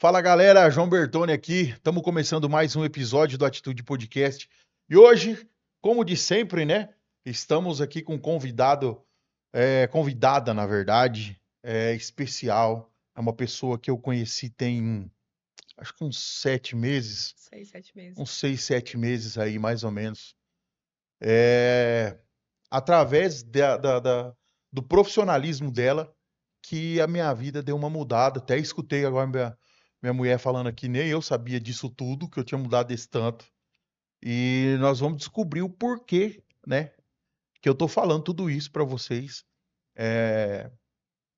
Fala galera, João Bertoni aqui. Estamos começando mais um episódio do Atitude Podcast. E hoje, como de sempre, né? Estamos aqui com um convidado, convidada, na verdade, especial. É uma pessoa que eu conheci tem, acho que uns 7 meses, 6, 7 meses. uns 6, 7 meses aí, mais ou menos. É, através do profissionalismo dela, que a minha vida deu uma mudada. Até escutei agora minha mulher falando aqui, nem eu sabia disso tudo, que eu tinha mudado desse tanto. E nós vamos descobrir o porquê, né, que eu tô falando tudo isso para vocês. É,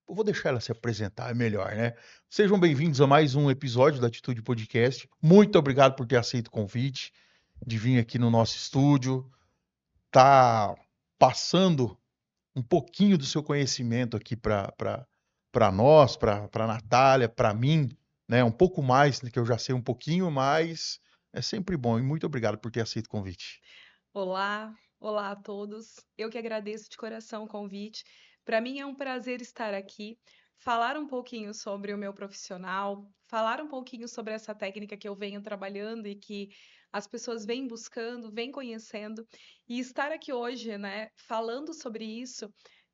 eu vou deixar ela se apresentar, é melhor, né? Sejam bem-vindos a mais um episódio da Atitude Podcast. Muito obrigado por ter aceito o convite de vir aqui no nosso estúdio, tá passando um pouquinho do seu conhecimento aqui para nós, para a Natália, para mim, né? Um pouco mais, né, que eu já sei um pouquinho, mas é sempre bom. E muito obrigado por ter aceito o convite. Olá, olá a todos. Eu que agradeço de coração o convite. Para mim é um prazer estar aqui, falar um pouquinho sobre o meu profissional, falar um pouquinho sobre essa técnica que eu venho trabalhando e que as pessoas vêm buscando, vêm conhecendo. E estar aqui hoje, né, falando sobre isso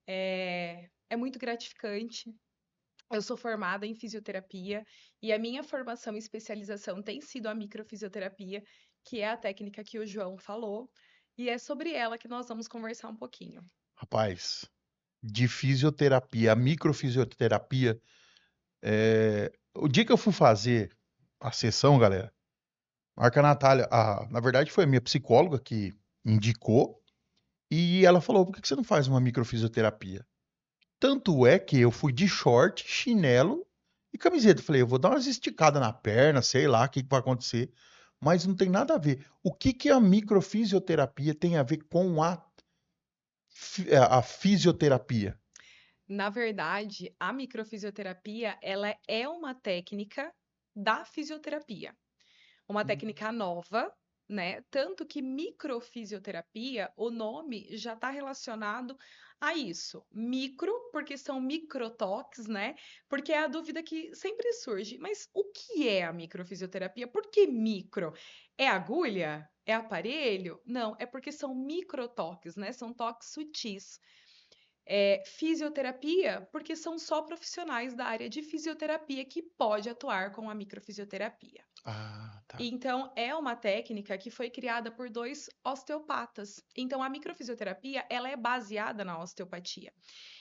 é muito gratificante. Eu sou formada em fisioterapia e a minha formação e especialização tem sido a microfisioterapia, que é a técnica que o João falou, e é sobre ela que nós vamos conversar um pouquinho. Rapaz, de fisioterapia, a microfisioterapia, o dia que eu fui fazer a sessão, galera, a Natália, na verdade foi a minha psicóloga que indicou, e ela falou, por que você não faz uma microfisioterapia? Tanto é que eu fui de short, chinelo e camiseta. Falei, eu vou dar umas esticadas na perna, sei lá o que que vai acontecer. Mas não tem nada a ver. O que que a microfisioterapia tem a ver com a fisioterapia? Na verdade, a microfisioterapia, ela é uma técnica da fisioterapia. Uma técnica nova, né? Tanto que microfisioterapia, o nome já está relacionado a isso. Micro, porque são microtoques, né? Porque é a dúvida que sempre surge. Mas o que é a microfisioterapia? Por que micro? É agulha? É aparelho? Não, é porque são microtoques, né? São toques sutis. Fisioterapia, porque são só profissionais da área de fisioterapia que pode atuar com a microfisioterapia. Ah, tá. Então, é uma técnica que foi criada por dois osteopatas. Então, a microfisioterapia, ela é baseada na osteopatia.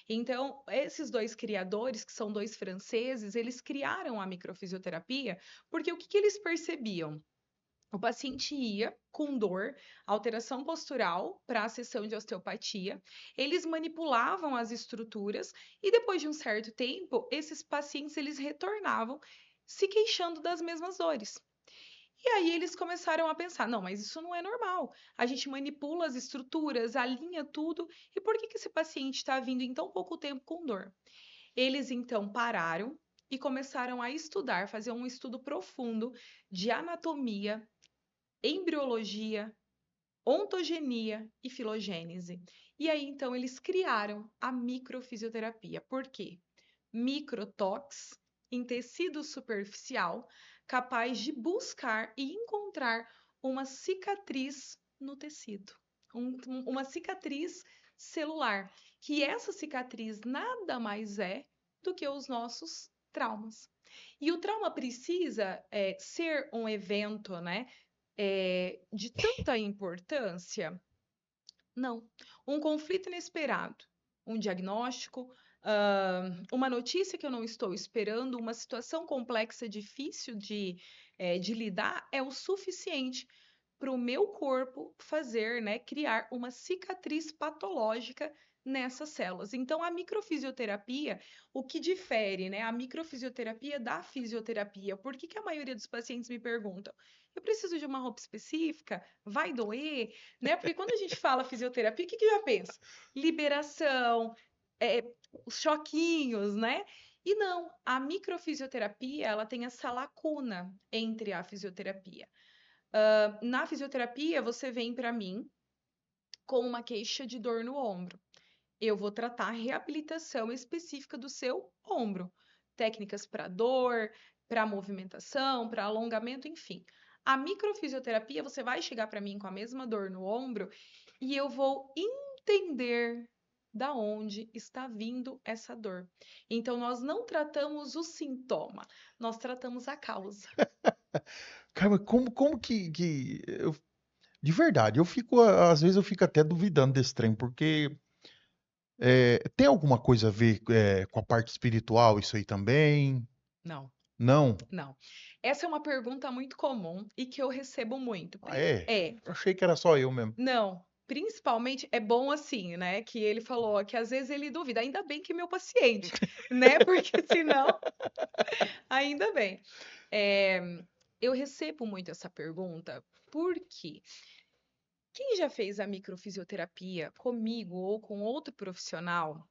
Então, esses dois criadores, que são dois franceses, eles criaram a microfisioterapia porque o que eles percebiam? O paciente ia com dor, alteração postural para a sessão de osteopatia, eles manipulavam as estruturas e depois de um certo tempo, esses pacientes eles retornavam se queixando das mesmas dores. E aí eles começaram a pensar, não, mas isso não é normal. A gente manipula as estruturas, alinha tudo, e por que esse paciente está vindo em tão pouco tempo com dor? Eles então pararam e começaram a estudar, fazer um estudo profundo de anatomia, embriologia, ontogenia e filogênese. E aí então eles criaram a microfisioterapia. Por quê? Microtox em tecido superficial, capaz de buscar e encontrar uma cicatriz no tecido, uma cicatriz celular, que essa cicatriz nada mais é do que os nossos traumas. E o trauma precisa ser um evento, né, de tanta importância? Não. Um conflito inesperado, um diagnóstico, uma notícia que eu não estou esperando, uma situação complexa, difícil de lidar, é o suficiente para o meu corpo fazer, né, criar uma cicatriz patológica nessas células. Então, a microfisioterapia, o que difere, né, a microfisioterapia da fisioterapia? Por que que a maioria dos pacientes me perguntam? Eu preciso de uma roupa específica? Vai doer? Né? Porque quando a gente fala fisioterapia, o que que já pensa? Liberação, é, os choquinhos, né? E não, a microfisioterapia, ela tem essa lacuna entre a fisioterapia. Na fisioterapia, você vem para mim com uma queixa de dor no ombro. Eu vou tratar a reabilitação específica do seu ombro. Técnicas para dor, para movimentação, para alongamento, enfim. A microfisioterapia, você vai chegar para mim com a mesma dor no ombro e eu vou entender da onde está vindo essa dor. Então, nós não tratamos o sintoma, nós tratamos a causa. Cara, mas como que de verdade, eu fico, às vezes eu fico até duvidando desse trem, porque tem alguma coisa a ver com a parte espiritual isso aí também? Não, Não? não. Essa é uma pergunta muito comum e que eu recebo muito. Ah, é? É, Eu achei que era só eu mesmo. não. Principalmente é bom assim, né? Que ele falou que às vezes ele duvida. Ainda bem que meu paciente, né? Porque senão, ainda bem. É, eu recebo muito essa pergunta porque quem já fez a microfisioterapia comigo ou com outro profissional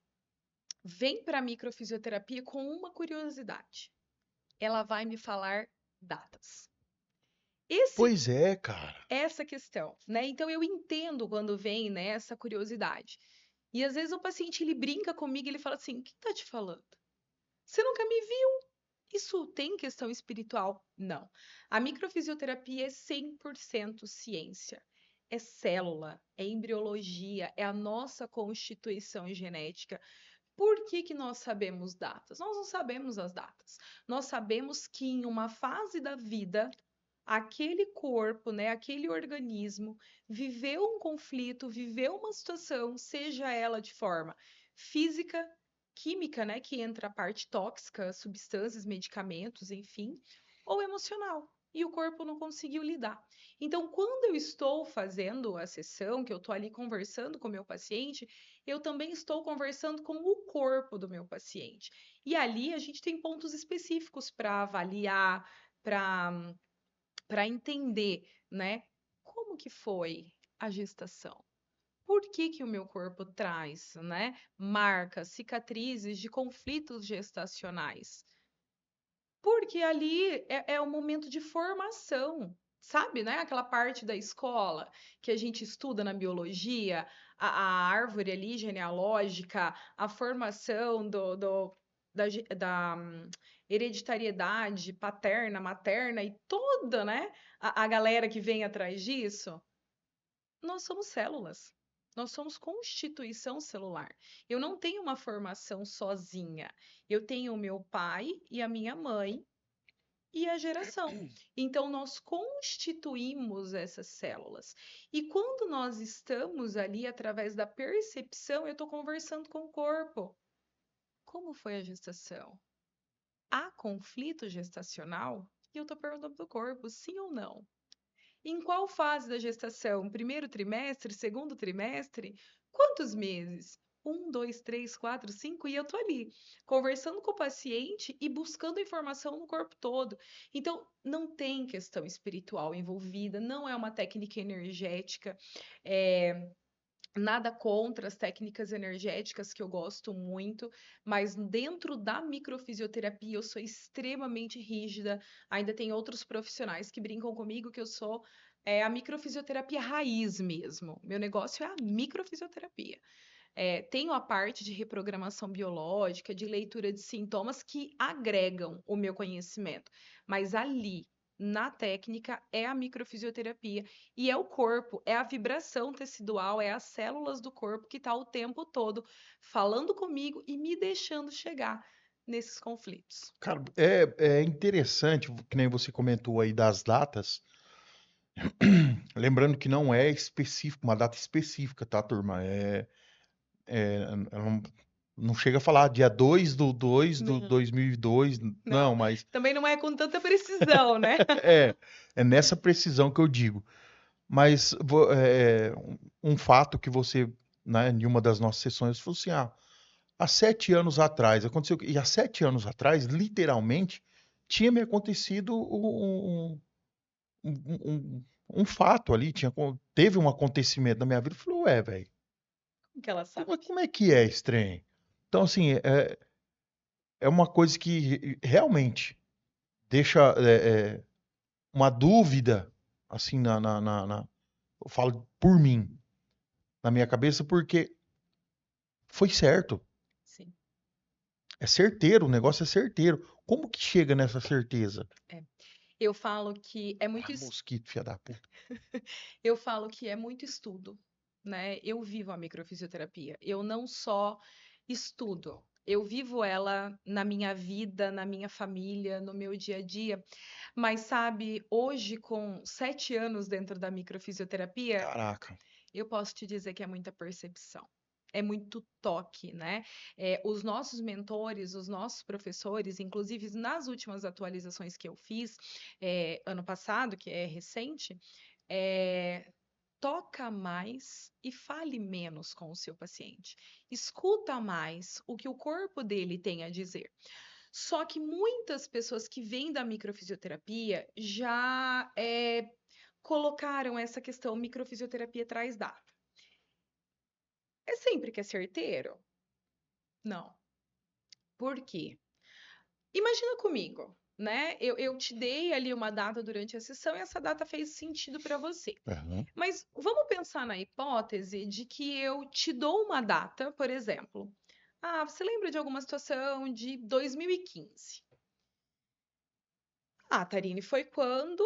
vem para a microfisioterapia com uma curiosidade. Ela vai me falar datas. Esse, Pois é, cara. essa questão, né? Então eu entendo quando vem, né, essa curiosidade. E às vezes o paciente ele brinca comigo, ele fala assim: "Quem tá te falando? Você nunca me viu? Isso tem questão espiritual?" Não. A microfisioterapia é 100% ciência. É célula, é embriologia, é a nossa constituição genética. Por que que nós sabemos datas? Nós não sabemos as datas. Nós sabemos que em uma fase da vida, aquele corpo, né, aquele organismo viveu um conflito, viveu uma situação, seja ela de forma física, química, né, que entra a parte tóxica, substâncias, medicamentos, enfim, ou emocional. E o corpo não conseguiu lidar. Então, quando eu estou fazendo a sessão, que eu estou ali conversando com o meu paciente, eu também estou conversando com o corpo do meu paciente. E ali a gente tem pontos específicos para avaliar, para entender, né, como que foi a gestação. Por que que o meu corpo traz, né, marcas, cicatrizes de conflitos gestacionais? Porque ali é o momento de formação, sabe, né? Aquela parte da escola que a gente estuda na biologia, a árvore ali genealógica, a formação da hereditariedade paterna, materna e toda, né, a galera que vem atrás disso. Nós somos células. Nós somos constituição celular. Eu não tenho uma formação sozinha. Eu tenho o meu pai e a minha mãe e a geração. Então, nós constituímos essas células. E quando nós estamos ali através da percepção, eu estou conversando com o corpo. Como foi a gestação? Há conflito gestacional? E eu estou perguntando para o corpo, sim ou não? Em qual fase da gestação? Primeiro trimestre, segundo trimestre? Quantos meses? Um, dois, três, quatro, cinco, e eu tô ali, conversando com o paciente e buscando informação no corpo todo. Então, não tem questão espiritual envolvida, não é uma técnica energética, é, nada contra as técnicas energéticas que eu gosto muito, mas dentro da microfisioterapia eu sou extremamente rígida. Ainda tem outros profissionais que brincam comigo que eu sou a microfisioterapia raiz mesmo. Meu negócio é a microfisioterapia. Tenho a parte de reprogramação biológica, de leitura de sintomas que agregam o meu conhecimento, mas ali, na técnica, é a microfisioterapia e é o corpo, é a vibração tecidual, é as células do corpo que está o tempo todo falando comigo e me deixando chegar nesses conflitos. Cara, é interessante, que nem você comentou aí das datas. Lembrando que não é específico, uma data específica, tá, turma? Ela não chega a falar dia 2 do 2 do Não, 2002, não, não. mas Também não é com tanta precisão, né? é, é nessa precisão que eu digo. Mas um fato que você, né, em uma das nossas sessões, falou assim: há 7 anos atrás, aconteceu, e há 7 anos atrás, literalmente, tinha me acontecido um fato ali, teve um acontecimento na minha vida. Eu falei, ué, velho, Que ela sabe. como é que é esse trem? Então, assim, é uma coisa que realmente deixa uma dúvida, assim, eu falo por mim, na minha cabeça, porque foi certo. Sim. É certeiro, o negócio é certeiro. Como que chega nessa certeza? É. Eu falo que é muito, Ah, mosquito, filha da puta. eu falo que é muito estudo, né? Eu vivo a microfisioterapia. Eu não só estudo, eu vivo ela na minha vida, na minha família, no meu dia a dia. Mas sabe, hoje, com 7 anos dentro da microfisioterapia, Caraca. eu posso te dizer que é muita percepção. É muito toque, né? Os nossos mentores, os nossos professores, inclusive nas últimas atualizações que eu fiz, ano passado, que é recente, é, toca mais e fale menos com o seu paciente. Escuta mais o que o corpo dele tem a dizer. Só que muitas pessoas que vêm da microfisioterapia já colocaram essa questão, microfisioterapia traz data. É sempre que é certeiro? Não. Por quê? Imagina comigo, né? Eu te dei ali uma data durante a sessão e essa data fez sentido para você. Aham. Mas vamos pensar na hipótese de que eu te dou uma data, por exemplo. Ah, você lembra de alguma situação de 2015? Ah, Tarine, foi quando,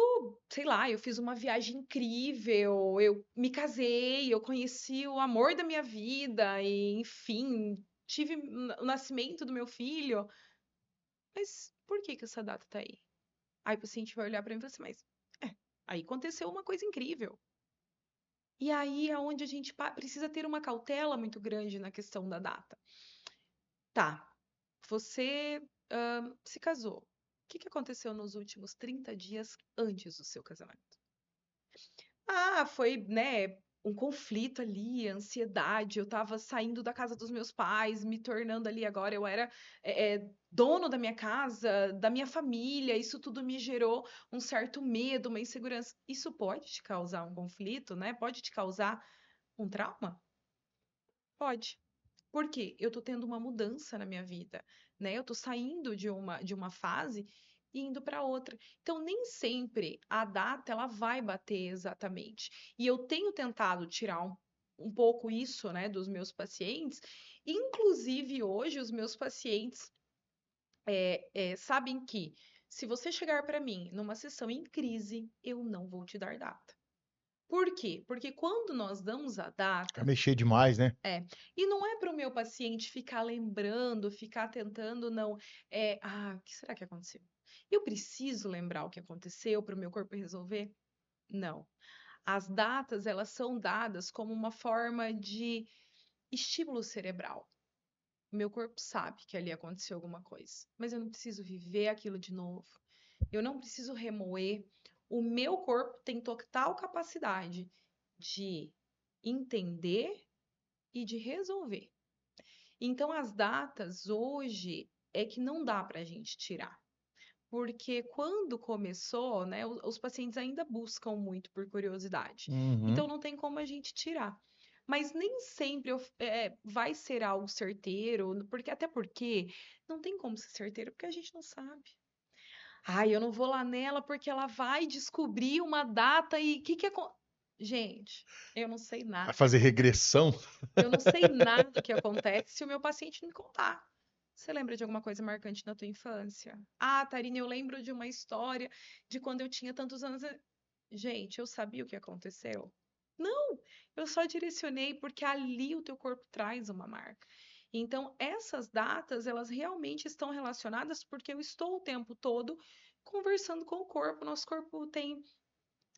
sei lá, eu fiz uma viagem incrível, eu me casei, eu conheci o amor da minha vida, e, enfim, tive o nascimento do meu filho. Mas por que que essa data tá aí? Aí o paciente vai olhar para mim e vai assim, mas aí aconteceu uma coisa incrível. E aí é onde a gente precisa ter uma cautela muito grande na questão da data. Tá, você se casou. O que que aconteceu nos últimos 30 dias antes do seu casamento? Ah, foi, né, um conflito ali, ansiedade. Eu estava saindo da casa dos meus pais, me tornando ali agora. Eu era dono da minha casa, da minha família. Isso tudo me gerou um certo medo, uma insegurança. Isso pode te causar um conflito, né? Pode te causar um trauma? Pode. Por quê? Eu tô tendo uma mudança na minha vida, né? Eu tô saindo de uma fase e indo para outra. Então, nem sempre a data ela vai bater exatamente. E eu tenho tentado tirar um pouco isso, né, dos meus pacientes. Inclusive, hoje, os meus pacientes sabem que se você chegar para mim numa sessão em crise, eu não vou te dar data. Por quê? Porque quando nós damos a Vai data, mexer demais, né? e não é para o meu paciente ficar lembrando, ficar tentando, não. O que será que aconteceu? Eu preciso lembrar o que aconteceu para o meu corpo resolver? Não. As datas, elas são dadas como uma forma de estímulo cerebral. O meu corpo sabe que ali aconteceu alguma coisa, mas eu não preciso viver aquilo de novo. Eu não preciso remoer. O meu corpo tem total capacidade de entender e de resolver. Então, as datas hoje é que não dá para a gente tirar. Porque quando começou, né, os pacientes ainda buscam muito por curiosidade. Uhum. Então, não tem como a gente tirar. Mas nem sempre vai ser algo certeiro, porque até porque não tem como ser certeiro, porque a gente não sabe. Ai, eu não vou lá nela porque ela vai descobrir uma data e o que que acontece? Gente, eu não sei Vai nada que fazer acontece. regressão? Eu não sei nada do que acontece se o meu paciente me contar. Você lembra de alguma coisa marcante na tua infância? Ah, Tarina, eu lembro de uma história de quando eu tinha tantos anos. Gente, eu sabia o que aconteceu? Não, eu só direcionei porque ali o teu corpo traz uma marca. Então, essas datas, elas realmente estão relacionadas porque eu estou o tempo todo conversando com o corpo. Nosso corpo tem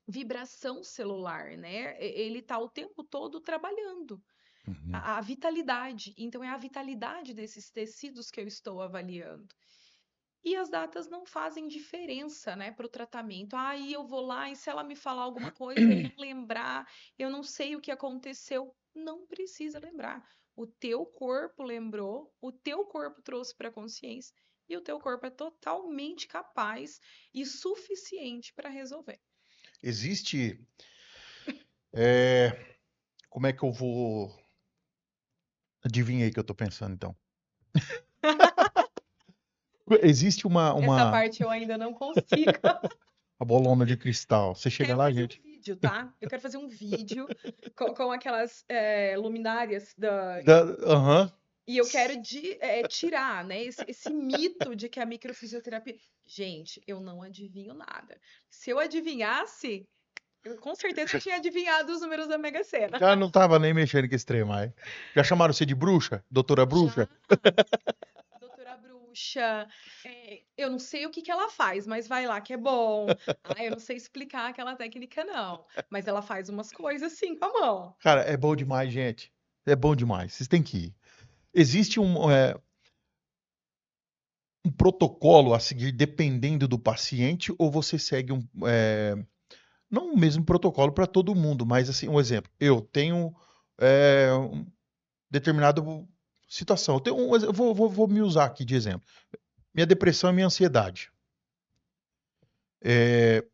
vibração celular, né? Ele está o tempo todo trabalhando Uhum. a vitalidade. Então, é a vitalidade desses tecidos que eu estou avaliando. E as datas não fazem diferença, né, para o tratamento. Aí eu vou lá e se ela me falar alguma coisa, eu não lembrar, eu não sei o que aconteceu, não precisa lembrar. O teu corpo lembrou, o teu corpo trouxe para a consciência e o teu corpo é totalmente capaz e suficiente para resolver. Existe. é, Como é que eu vou. Adivinha aí que eu tô pensando então. Existe Essa parte eu ainda não consigo. a bolona de cristal. Você chega Quero lá, fazer um gente. vídeo, tá? Eu quero fazer um vídeo com aquelas luminárias da. Aham. E eu quero tirar, né, esse mito de que a microfisioterapia. Gente, eu não adivinho nada. Se eu adivinhasse, eu com certeza tinha adivinhado os números da Mega Sena. Já não tava nem mexendo com esse trem mais. Já chamaram você de bruxa? Doutora Já, bruxa? doutora Bruxa, eu não sei o que que ela faz, mas vai lá que é bom. Ah, eu não sei explicar aquela técnica, não. Mas ela faz umas coisas assim com a mão. Cara, é bom demais, gente. É bom demais. Vocês têm que ir. Existe um protocolo a seguir dependendo do paciente ou você segue não o mesmo protocolo para todo mundo, mas assim, um exemplo. Eu tenho um determinada situação. Eu tenho vou me usar aqui de exemplo. Minha depressão e minha ansiedade. É,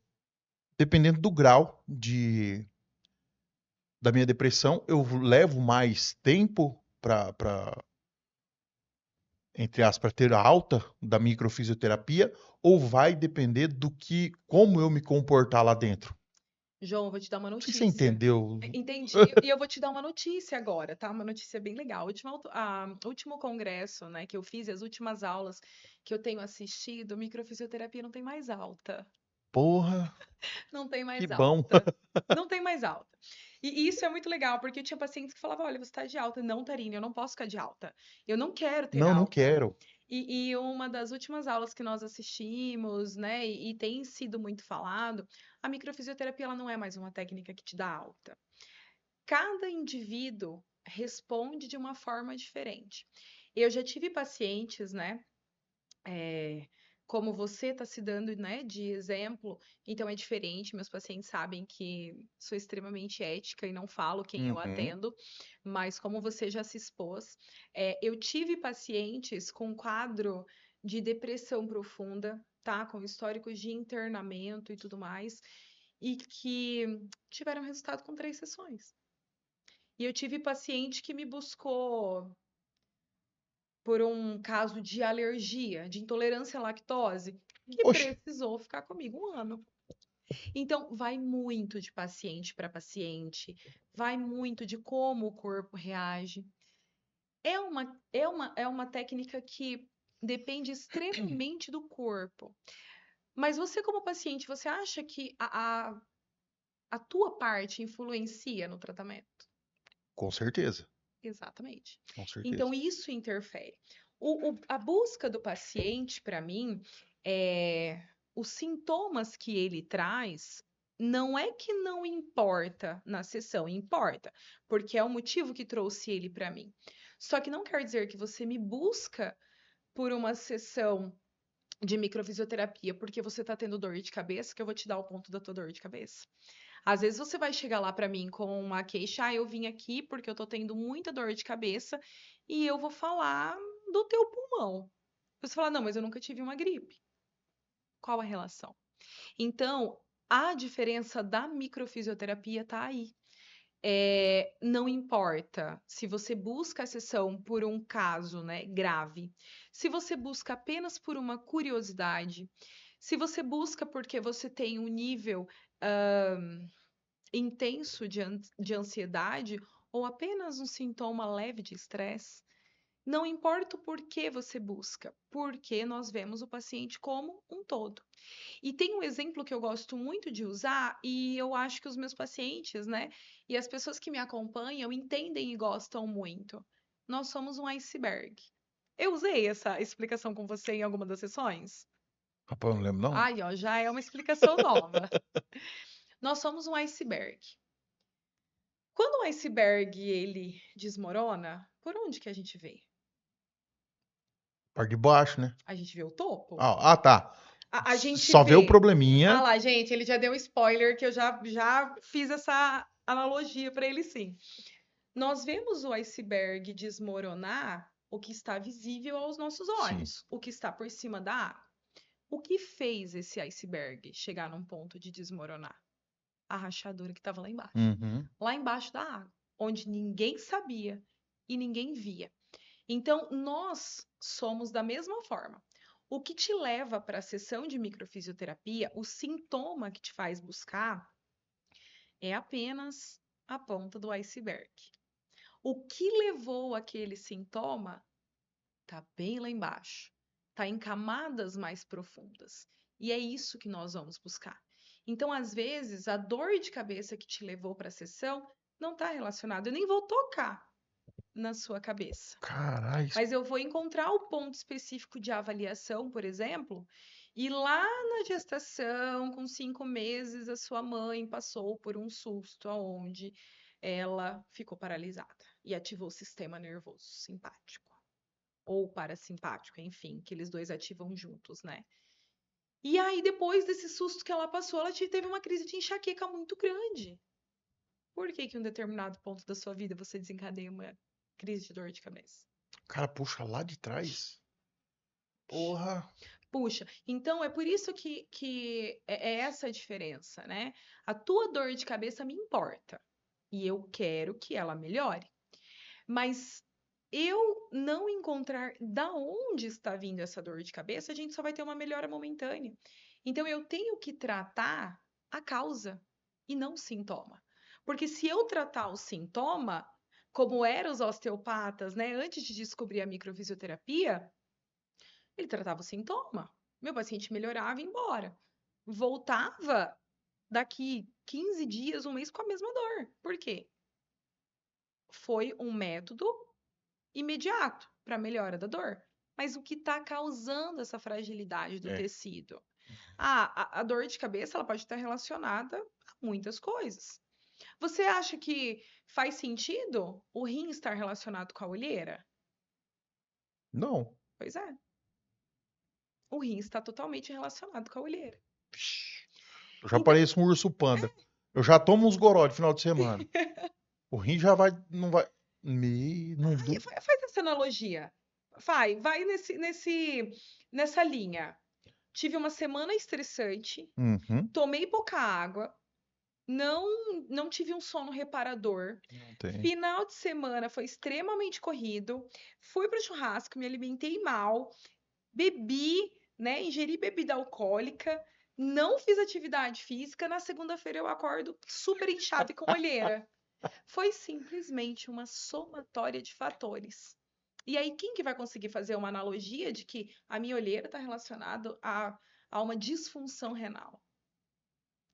dependendo do grau da minha depressão, eu levo mais tempo para entre aspas, ter a alta da microfisioterapia ou vai depender como eu me comportar lá dentro? João, eu vou te dar uma Não sei se você notícia. entendeu. Entendi. E eu vou te dar uma notícia agora, tá? Uma notícia bem legal. O último congresso, né, que eu fiz, e as últimas aulas que eu tenho assistido, microfisioterapia não tem mais alta. Porra, Não tem que mais bom. alta. Não tem mais alta. E isso é muito legal, porque eu tinha pacientes que falavam: olha, você está de alta. Não, Tarine, eu não posso ficar de alta. Eu não quero ter Não, não alta. quero. E uma das últimas aulas que nós assistimos, né, e tem sido muito falado, a microfisioterapia ela não é mais uma técnica que te dá alta. Cada indivíduo responde de uma forma diferente. Eu já tive pacientes, né, é, como você está se dando, né, de exemplo, então é diferente. Meus pacientes sabem que sou extremamente ética e não falo quem eu Uhum. atendo, mas como você já se expôs, eu tive pacientes com quadro de depressão profunda, tá, com históricos de internamento e tudo mais, e que tiveram resultado com 3 sessões. E eu tive paciente que me buscou por um caso de alergia, de intolerância à lactose, que Oxe, precisou ficar comigo 1 ano. Então, vai muito de paciente para paciente, vai muito de como o corpo reage. É uma técnica que depende extremamente do corpo. Mas você, como paciente, você acha que a tua parte influencia no tratamento? com certeza, Exatamente. com Então, certeza. isso interfere. A busca do paciente, para mim, os sintomas que ele traz, não é que não importa na sessão, importa, porque é o motivo que trouxe ele para mim. Só que não quer dizer que você me busca por uma sessão de microfisioterapia porque você está tendo dor de cabeça, que eu vou te dar o ponto da tua dor de cabeça. Às vezes você vai chegar lá para mim com uma queixa: eu vim aqui porque eu tô tendo muita dor de cabeça e eu vou falar do teu pulmão. Você fala: não, mas eu nunca tive uma gripe. Qual a relação? Então, a diferença da microfisioterapia tá aí. Não importa se você busca a sessão por um caso, né, grave, se você busca apenas por uma curiosidade, se você busca porque você tem um nível intenso de ansiedade ou apenas um sintoma leve de estresse, não importa o porquê você busca, porque nós vemos o paciente como um todo. E tem um exemplo que eu gosto muito de usar e eu acho que os meus pacientes, né, e as pessoas que me acompanham entendem e gostam muito. Nós somos um iceberg. Eu usei essa explicação com você em alguma das sessões? Rapaz, eu não lembro, não. Ai, ó, já é uma explicação nova. Nós somos um iceberg. Quando o iceberg ele desmorona, por onde que a gente vê? Parte de baixo, né? A gente vê o topo. Tá. A gente Só vê o vê. Ah probleminha. lá, gente, ele já deu um spoiler que eu já fiz essa analogia para ele sim. Nós vemos o iceberg desmoronar o que está visível aos nossos Sim. olhos, o que está por cima da água. O que fez esse iceberg chegar num ponto de desmoronar? A rachadura que estava lá embaixo. Uhum. Lá embaixo da água, onde ninguém sabia e ninguém via. Então, nós somos da mesma forma. O que te leva para a sessão de microfisioterapia, o sintoma que te faz buscar, é apenas a ponta do iceberg. O que levou aquele sintoma tá bem lá embaixo, tá em camadas mais profundas. E é isso que nós vamos buscar. Então, às vezes, a dor de cabeça que te levou para a sessão não está relacionada. Eu nem vou tocar na sua cabeça, Caralho. mas eu vou encontrar o ponto específico de avaliação, por exemplo, e lá na gestação, com 5 meses, a sua mãe passou por um susto onde ela ficou paralisada e ativou o sistema nervoso simpático ou parasimpático, enfim, que eles dois ativam juntos, né? E aí, depois desse susto que ela passou, ela teve uma crise de enxaqueca muito grande. Por que que em um determinado ponto da sua vida você desencadeia uma crise de dor de cabeça? O cara puxa lá de trás. Porra. Puxa, então é por isso que é essa a diferença, né? A tua dor de cabeça me importa e eu quero que ela melhore. Mas eu não encontrar da onde está vindo essa dor de cabeça, a gente só vai ter uma melhora momentânea. Então eu tenho que tratar a causa e não o sintoma. Porque se eu tratar o sintoma, como eram os osteopatas, né, antes de descobrir a microfisioterapia, ele tratava o sintoma. Meu paciente melhorava e ia embora. Voltava daqui 15 dias, um mês com a mesma dor. Por quê? Foi um método imediato para a melhora da dor. Mas o que está causando essa fragilidade do É. tecido? A dor de cabeça ela pode estar relacionada a muitas coisas. Você acha que faz sentido o rim estar relacionado com a olheira? Não. Pois é. O rim está totalmente relacionado com a olheira. Vixe, eu já Então, pareço um urso panda. Eu já tomo uns goró de final de semana. O rim já vai. Não vai. Não, faz essa analogia. Vai nessa linha. Tive uma semana estressante, Uhum. tomei pouca água, não tive um sono reparador. Não tem. Final de semana foi extremamente corrido. Fui para o churrasco, me alimentei mal, bebi, né? Ingeri bebida alcoólica, não fiz atividade física. Na segunda-feira eu acordo super inchada e com olheira. Foi simplesmente uma somatória de fatores. E aí, quem que vai conseguir fazer uma analogia de que a minha olheira está relacionada a uma disfunção renal?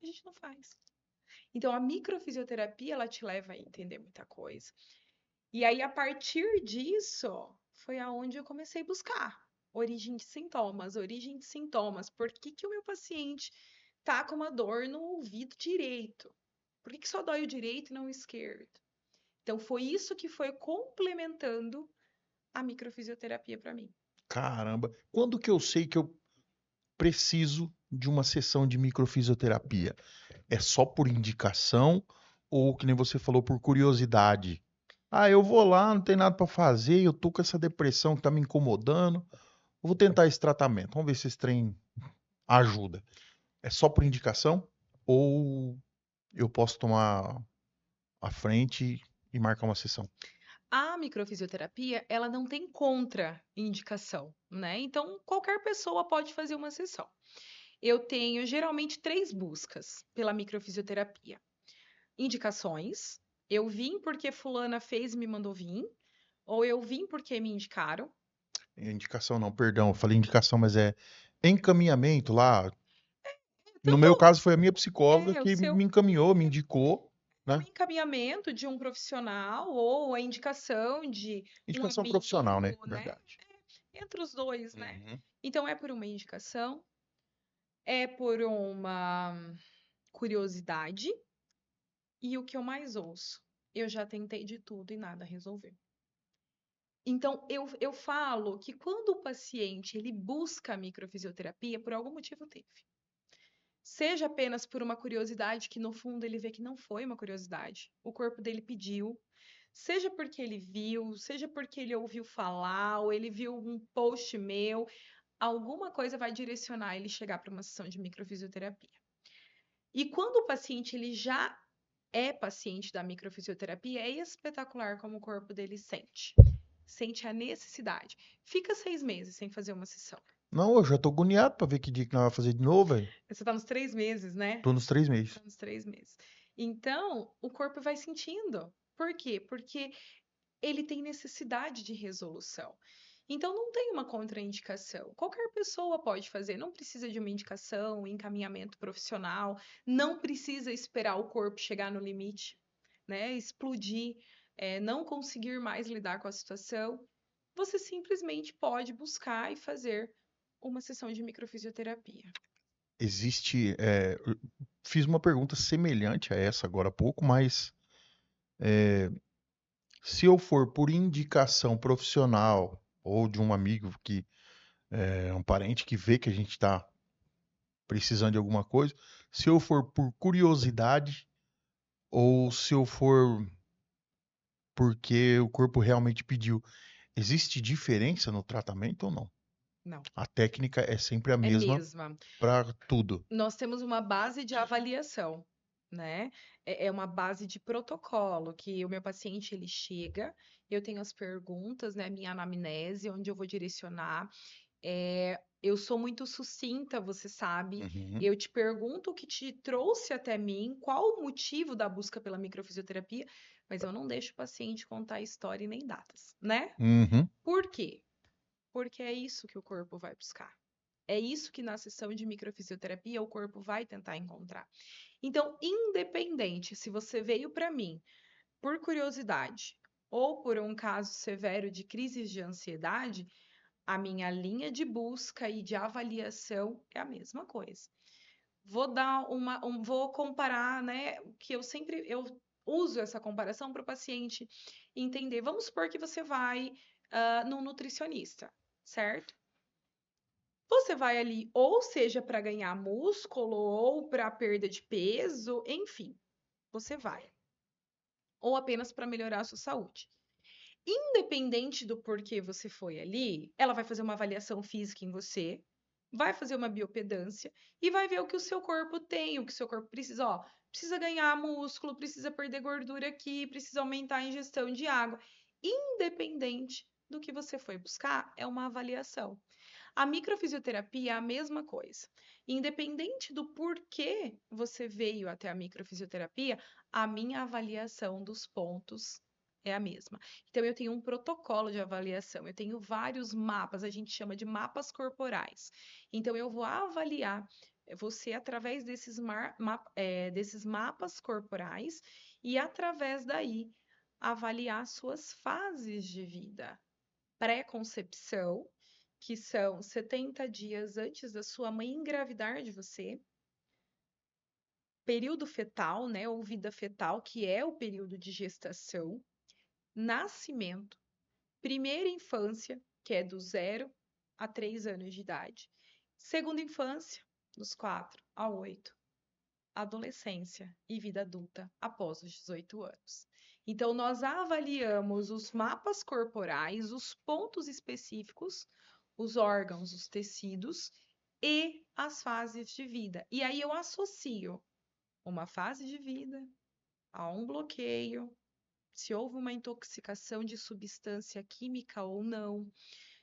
A gente não faz. Então, a microfisioterapia, ela te leva a entender muita coisa. E aí, a partir disso, foi aonde eu comecei a buscar origem de sintomas, origem de sintomas. Por que que o meu paciente tá com uma dor no ouvido direito? Por que que só dói o direito e não o esquerdo? Então, foi isso que foi complementando a microfisioterapia para mim. Caramba. Quando que eu sei que eu preciso de uma sessão de microfisioterapia? É só por indicação ou, que nem você falou, por curiosidade? Ah, eu vou lá, não tem nada pra fazer, eu tô com essa depressão que tá me incomodando. Eu vou tentar esse tratamento. Vamos ver se esse trem ajuda. É só por indicação ou eu posso tomar a frente e marcar uma sessão? A microfisioterapia, ela não tem contraindicação, né? Então, qualquer pessoa pode fazer uma sessão. Eu tenho geralmente 3 buscas pela microfisioterapia. Indicações, eu vim porque fulana fez e me mandou vir, ou eu vim porque me indicaram. Indicação não, perdão, eu falei indicação, mas é encaminhamento lá. No Tanto meu caso foi a minha psicóloga o que seu me encaminhou, me indicou, o né? encaminhamento de um profissional ou a indicação de um Indicação profissional, né? amigo, né? Verdade. Entre os dois, né? Uhum. Então, é por uma indicação, é por uma curiosidade, e o que eu mais ouço, eu já tentei de tudo e nada resolveu. Então, eu falo que quando o paciente ele busca a microfisioterapia, por algum motivo teve. Seja apenas por uma curiosidade, que no fundo ele vê que não foi uma curiosidade, o corpo dele pediu, seja porque ele viu, seja porque ele ouviu falar, ou ele viu um post meu, alguma coisa vai direcionar ele chegar para uma sessão de microfisioterapia. E quando o paciente ele já é paciente da microfisioterapia, é espetacular como o corpo dele sente. Sente a necessidade. Fica 6 meses sem fazer uma sessão. Não, eu já tô agoniado pra ver que dia que nós vamos fazer de novo, velho. Você tá nos 3 meses, né? Tô nos 3 meses. Tá nos 3 meses. Então, o corpo vai sentindo. Por quê? Porque ele tem necessidade de resolução. Então, não tem uma contraindicação. Qualquer pessoa pode fazer, não precisa de uma indicação, encaminhamento profissional, não precisa esperar o corpo chegar no limite, né? Explodir, não conseguir mais lidar com a situação. Você simplesmente pode buscar e fazer uma sessão de microfisioterapia. Existe. Eu fiz uma pergunta semelhante a essa agora há pouco, mas se eu for por indicação profissional ou de um amigo que é um parente que vê que a gente está precisando de alguma coisa, se eu for por curiosidade ou se eu for porque o corpo realmente pediu, existe diferença no tratamento ou não? Não, A técnica é sempre a é mesma mesma. para tudo. Nós temos uma base de avaliação, né? É uma base de protocolo que o meu paciente ele chega, eu tenho as perguntas, né? Minha anamnese, onde eu vou direcionar. Eu sou muito sucinta, você sabe. Uhum, Eu te pergunto o que te trouxe até mim, qual o motivo da busca pela microfisioterapia, mas eu não deixo o paciente contar história e nem datas, né? uhum. Por quê? Porque é isso que o corpo vai buscar. É isso que na sessão de microfisioterapia o corpo vai tentar encontrar. Então, independente se você veio para mim por curiosidade ou por um caso severo de crises de ansiedade, a minha linha de busca e de avaliação é a mesma coisa. Vou comparar, né? Que eu uso essa comparação para o paciente entender. Vamos supor que você vai num nutricionista, certo? Você vai ali, ou seja, para ganhar músculo, ou para perda de peso, enfim, você vai. Ou apenas para melhorar a sua saúde. Independente do porquê você foi ali, ela vai fazer uma avaliação física em você, vai fazer uma biopedância e vai ver o que o seu corpo tem, o que o seu corpo precisa. Ó, precisa ganhar músculo, precisa perder gordura aqui, precisa aumentar a ingestão de água. Independente do que você foi buscar, é uma avaliação. A microfisioterapia é a mesma coisa. Independente do porquê você veio até a microfisioterapia, a minha avaliação dos pontos é a mesma. Então, eu tenho um protocolo de avaliação, eu tenho vários mapas, a gente chama de mapas corporais. Então, eu vou avaliar você através desses mapas corporais e, através daí, avaliar suas fases de vida. Pré-concepção, que são 70 dias antes da sua mãe engravidar de você. Período fetal, né, ou vida fetal, que é o período de gestação. Nascimento. Primeira infância, que é do 0 a 3 anos de idade. Segunda infância, dos 4 a 8. Adolescência e vida adulta após os 18 anos. Então, nós avaliamos os mapas corporais, os pontos específicos, os órgãos, os tecidos e as fases de vida. E aí eu associo uma fase de vida a um bloqueio, se houve uma intoxicação de substância química ou não,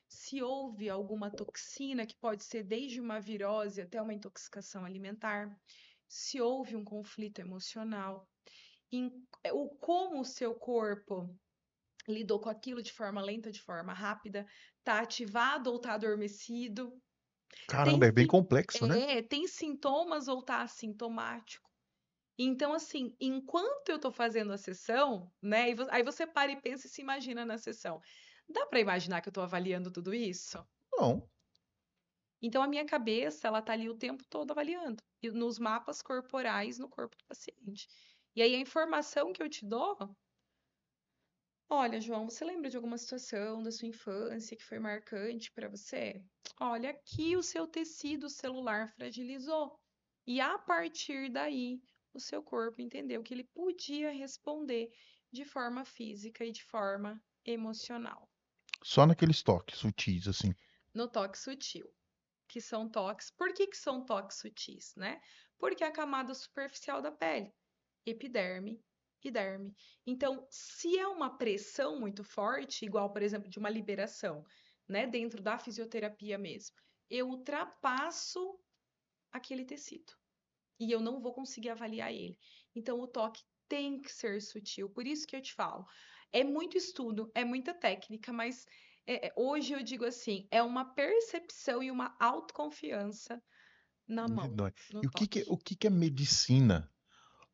se houve alguma toxina, que pode ser desde uma virose até uma intoxicação alimentar, se houve um conflito emocional, como o seu corpo lidou com aquilo de forma lenta, de forma rápida, tá ativado ou tá adormecido, tem, Caramba, é bem sim- complexo, né? tem sintomas ou tá assintomático. Então, assim, enquanto eu tô fazendo a sessão, né, aí você para e pensa e se imagina na sessão. Dá para imaginar que eu tô avaliando tudo isso? Não. Então, a minha cabeça, ela tá ali o tempo todo avaliando, e nos mapas corporais no corpo do paciente. E aí, a informação que eu te dou, olha, João, você lembra de alguma situação da sua infância que foi marcante para você? Olha, aqui o seu tecido celular fragilizou. E a partir daí, o seu corpo entendeu que ele podia responder de forma física e de forma emocional, Só naqueles toques sutis, assim. no toque sutil. Que são toques. Por que são toques sutis, né? Porque é a camada superficial da pele, epiderme e derme. Então, se é uma pressão muito forte, igual, por exemplo, de uma liberação, né, dentro da fisioterapia mesmo, eu ultrapasso aquele tecido e eu não vou conseguir avaliar ele. Então, o toque tem que ser sutil. Por isso que eu te falo, É muito estudo, é muita técnica, mas hoje eu digo assim, é uma percepção e uma autoconfiança na De mão, nóis. no E toque. o que que a medicina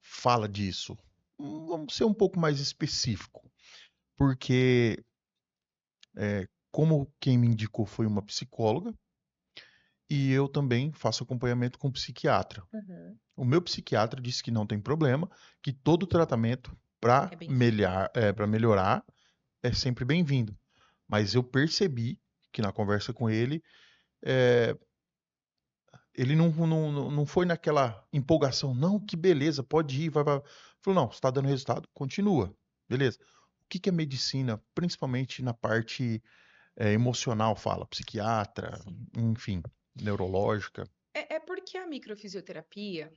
fala disso? Vamos ser um pouco mais específico, porque como quem me indicou foi uma psicóloga, e eu também faço acompanhamento com psiquiatra. Uhum. O meu psiquiatra disse que não tem problema, que todo tratamento É para bem-vindo. para melhorar é sempre bem-vindo. Mas eu percebi que na conversa com ele, eh, ele não foi naquela empolgação, não, que beleza, pode ir, vai. Falou, não, está dando resultado, continua, beleza. O que que a medicina, principalmente na parte emocional, fala? Psiquiatra, Sim. enfim, neurológica. É porque a microfisioterapia,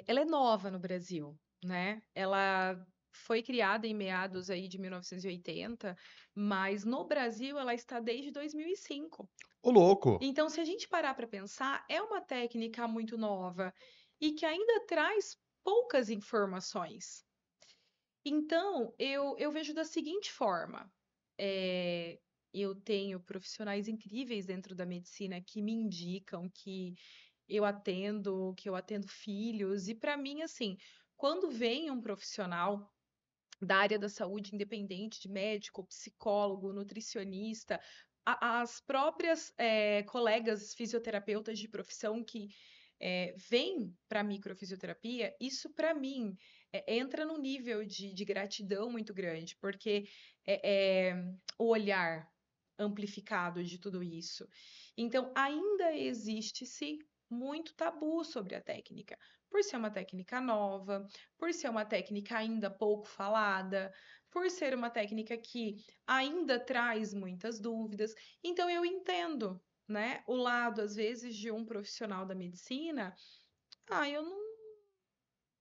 ela é nova no Brasil, né? Ela foi criada em meados aí de 1980, mas no Brasil ela está desde 2005. Ô, louco! Então, se a gente parar para pensar, é uma técnica muito nova e que ainda traz poucas informações. Então, eu vejo da seguinte forma: é, eu tenho profissionais incríveis dentro da medicina que me indicam que eu atendo filhos, e para mim, assim, quando vem um profissional da área da saúde, independente de médico, psicólogo, nutricionista, as próprias colegas fisioterapeutas de profissão que vêm para a microfisioterapia, isso para mim entra num nível de gratidão muito grande, porque o olhar amplificado de tudo isso. Então, ainda existe-se muito tabu sobre a técnica, por ser uma técnica nova, por ser uma técnica ainda pouco falada, por ser uma técnica que ainda traz muitas dúvidas. Então, eu entendo, né, o lado, às vezes, de um profissional da medicina. Ah, eu não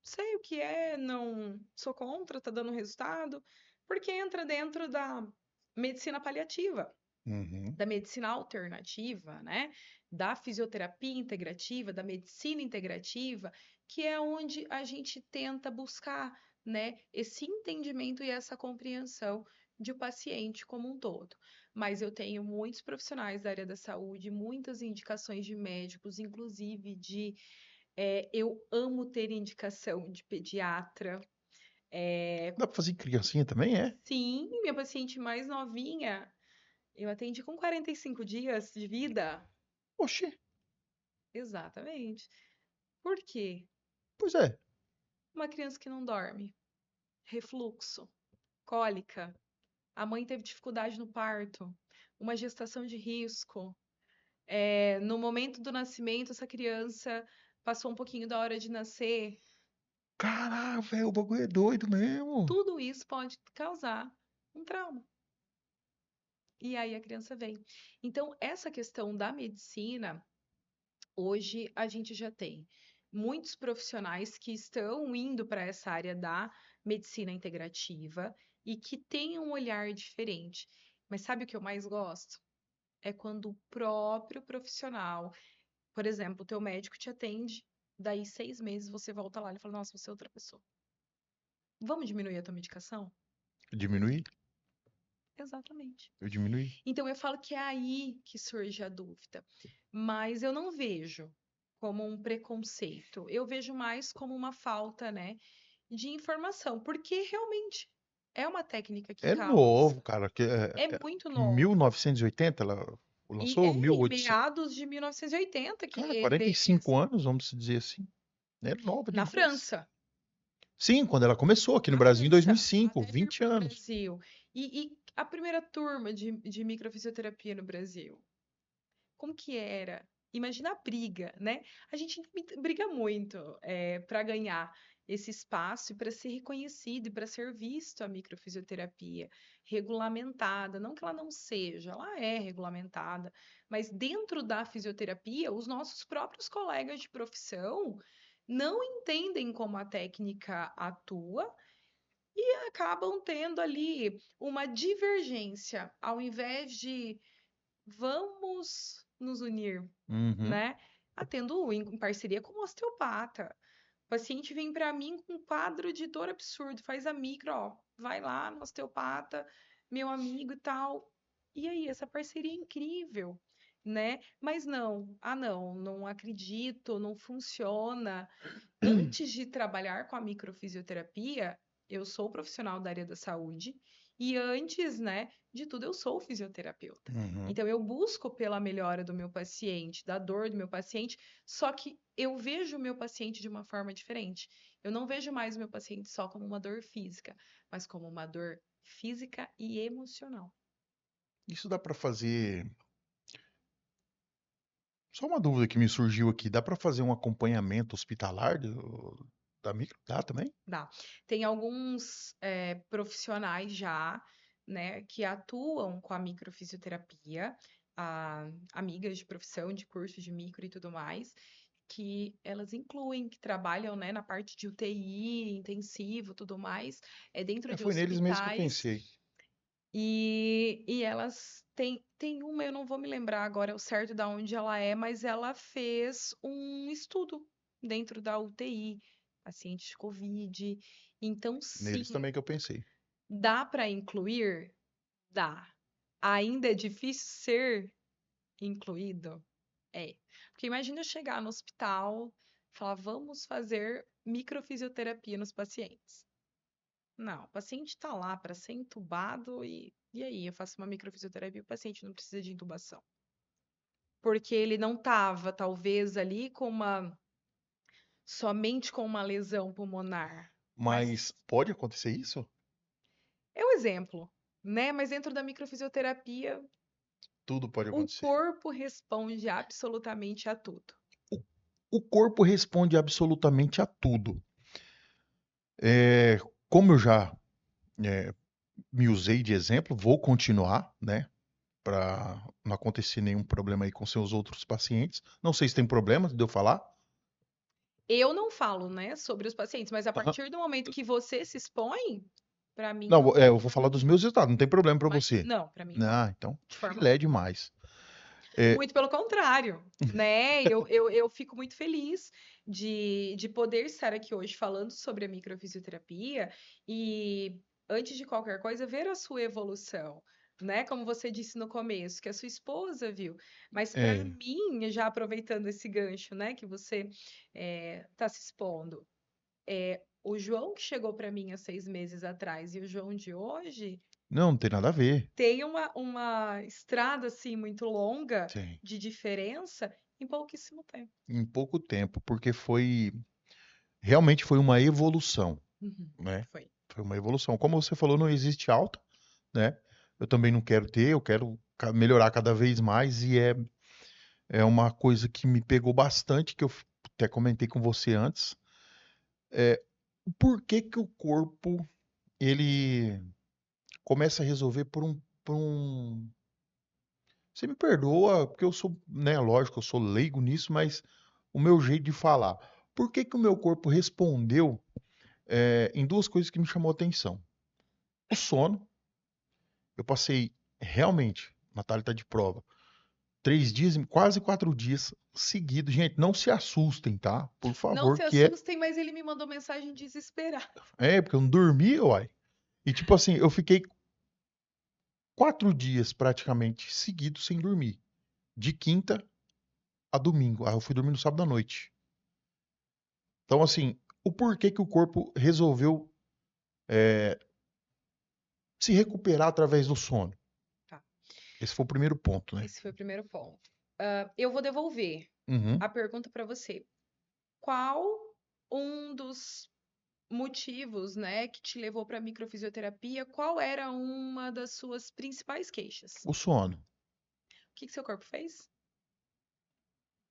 sei o que é, não sou contra, tá dando resultado, porque entra dentro da medicina paliativa, Uhum. da medicina alternativa, né? Da fisioterapia integrativa, da medicina integrativa, que é onde a gente tenta buscar, né, esse entendimento e essa compreensão de o paciente como um todo. Mas eu tenho muitos profissionais da área da saúde, muitas indicações de médicos, inclusive eu amo ter indicação de pediatra. Dá pra fazer em criancinha também, é? Sim, minha paciente mais novinha, eu atendi com 45 dias de vida. Oxê, Exatamente. Por quê? pois é. Uma criança que não dorme, refluxo, cólica, a mãe teve dificuldade no parto, uma gestação de risco. No momento do nascimento, essa criança passou um pouquinho da hora de nascer. Caraca, velho, o bagulho é doido mesmo. Tudo isso pode causar um trauma. E aí a criança vem. Então, essa questão da medicina, hoje a gente já tem muitos profissionais que estão indo para essa área da medicina integrativa e que têm um olhar diferente. Mas sabe o que eu mais gosto? É quando o próprio profissional, por exemplo, o teu médico te atende, daí 6 meses você volta lá e fala, nossa, você é outra pessoa. Vamos diminuir a tua medicação? Diminuir? Exatamente. Eu diminuí. Então eu falo que é aí que surge a dúvida, mas eu não vejo como um preconceito, eu vejo mais como uma falta, né, de informação, porque realmente é uma técnica que É causa, novo, cara. é muito Em mil novo. novecentos e oitenta ela E lançou? é em 1800. meados de 1980 Cara, que 45 eles anos, vamos dizer assim. É nova na demais. França, Sim, quando ela começou aqui no na Brasil em França, 2005, até vir 20 para o anos. Brasil. E a primeira turma de microfisioterapia no Brasil? Como que era? Imagina a briga, né? A gente briga muito para ganhar esse espaço e para ser reconhecido e para ser visto a microfisioterapia regulamentada. Não que ela não seja, ela é regulamentada, mas dentro da fisioterapia, os nossos próprios colegas de profissão não entendem como a técnica atua e acabam tendo ali uma divergência, ao invés de vamos nos unir, Uhum. né? Atendo em parceria com o osteopata. paciente vem para mim com um quadro de dor absurdo, faz a micro, ó, vai lá no osteopata, meu amigo e tal. E aí, essa parceria é incrível, né? Mas não, não acredito, não funciona. Antes de trabalhar com a microfisioterapia, eu sou profissional da área da saúde e antes, né, de tudo, eu sou fisioterapeuta. Uhum. Então, eu busco pela melhora do meu paciente, da dor do meu paciente, só que eu vejo o meu paciente de uma forma diferente. Eu não vejo mais o meu paciente só como uma dor física, mas como uma dor física e emocional. Isso dá para fazer. Só uma dúvida que me surgiu aqui. Dá para fazer um acompanhamento hospitalar da micro? Dá também? Dá. Tem alguns profissionais já, né, que atuam com a microfisioterapia, amigas de profissão, de curso de micro e tudo mais, que elas incluem, que trabalham, né, na parte de UTI, intensivo, tudo mais, dentro É, de foi neles mesmo que eu hospitais, pensei. e elas tem uma, eu não vou me lembrar agora o certo da onde ela é, mas ela fez um estudo dentro da UTI, paciente de Covid. Então, Neles sim, também que eu pensei. dá para incluir? Dá. Ainda é difícil ser incluído? É. Porque imagina eu chegar no hospital e falar, vamos fazer microfisioterapia nos pacientes. Não, o paciente está lá para ser entubado e aí eu faço uma microfisioterapia e o paciente não precisa de intubação. Porque ele não estava, talvez, ali somente com uma lesão pulmonar. Mas Mas pode acontecer isso? é um exemplo, né? Mas dentro da microfisioterapia, Tudo pode o acontecer. corpo responde absolutamente a tudo. O corpo responde absolutamente a tudo. É, como eu já é, me usei de exemplo, vou continuar, né? Para não acontecer nenhum problema aí com seus outros pacientes. Não sei se tem problema de eu falar. Eu não falo, né, sobre os pacientes, mas a Aham. partir do momento que você se expõe, para mim não Não, tem eu vou falar dos problema. meus resultados, não tem problema para Mas você. não, para mim não, Ah, então de forma filé alguma. demais. É, Muito pelo contrário, né? Eu fico muito feliz de poder estar aqui hoje falando sobre a microfisioterapia e, antes de qualquer coisa, ver a sua evolução, né? Como você disse no começo, que a sua esposa viu. Mas para é, mim, já aproveitando esse gancho, né, que você está se expondo, o João que chegou para mim há 6 meses atrás e o João de hoje não, não tem nada a ver. tem uma estrada assim muito longa Sim, de diferença em pouquíssimo tempo. em pouco tempo, porque realmente foi uma evolução, Uhum. né? Foi. Foi uma evolução. Como você falou, não existe alta, né? Eu também não quero ter, eu quero melhorar cada vez mais e é uma coisa que me pegou bastante, que eu até comentei com você antes. É, por que que o corpo ele começa a resolver por um. Você me perdoa, porque eu sou, né, lógico, eu sou leigo nisso, mas o meu jeito de falar. Por que que o meu corpo respondeu em duas coisas que me chamou a atenção? O sono, eu passei realmente, Natália está de prova, 3 dias, quase 4 dias seguidos. Gente, não se assustem, tá? Por Não favor, se que assustem, mas ele me mandou mensagem desesperada. porque eu não dormi, uai. E tipo assim, eu fiquei 4 dias praticamente seguidos sem dormir. De quinta a domingo. Ah, eu fui dormir no sábado à noite. Então, assim, o porquê que o corpo resolveu se recuperar através do sono? Tá. Esse foi o primeiro ponto, né? Esse foi o primeiro ponto. Eu vou devolver Uhum. a pergunta para você. Qual um dos motivos, né, que te levou para a microfisioterapia? Qual era uma das suas principais queixas? O sono. O que que seu corpo fez?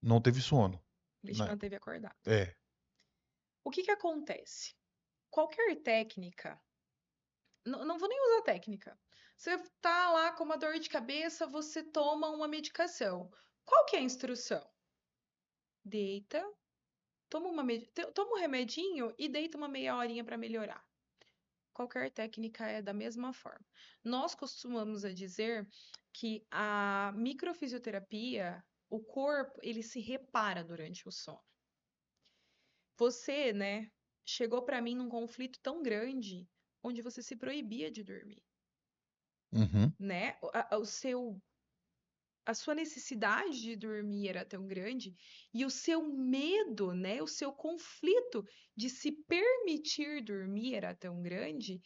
Não teve sono, Ele te né? manteve acordado. É. O que que acontece? Qualquer técnica, não vou nem usar técnica. Você tá lá com uma dor de cabeça, você toma uma medicação. Qual que é a instrução? Deita, toma um remedinho e deita uma meia horinha para melhorar. Qualquer técnica é da mesma forma. Nós costumamos a dizer que a microfisioterapia, o corpo, ele se repara durante o sono. você, né, chegou para mim num conflito tão grande, onde você se proibia de dormir, Uhum. né? A sua necessidade de dormir era tão grande e o seu medo, né, o seu conflito de se permitir dormir era tão grande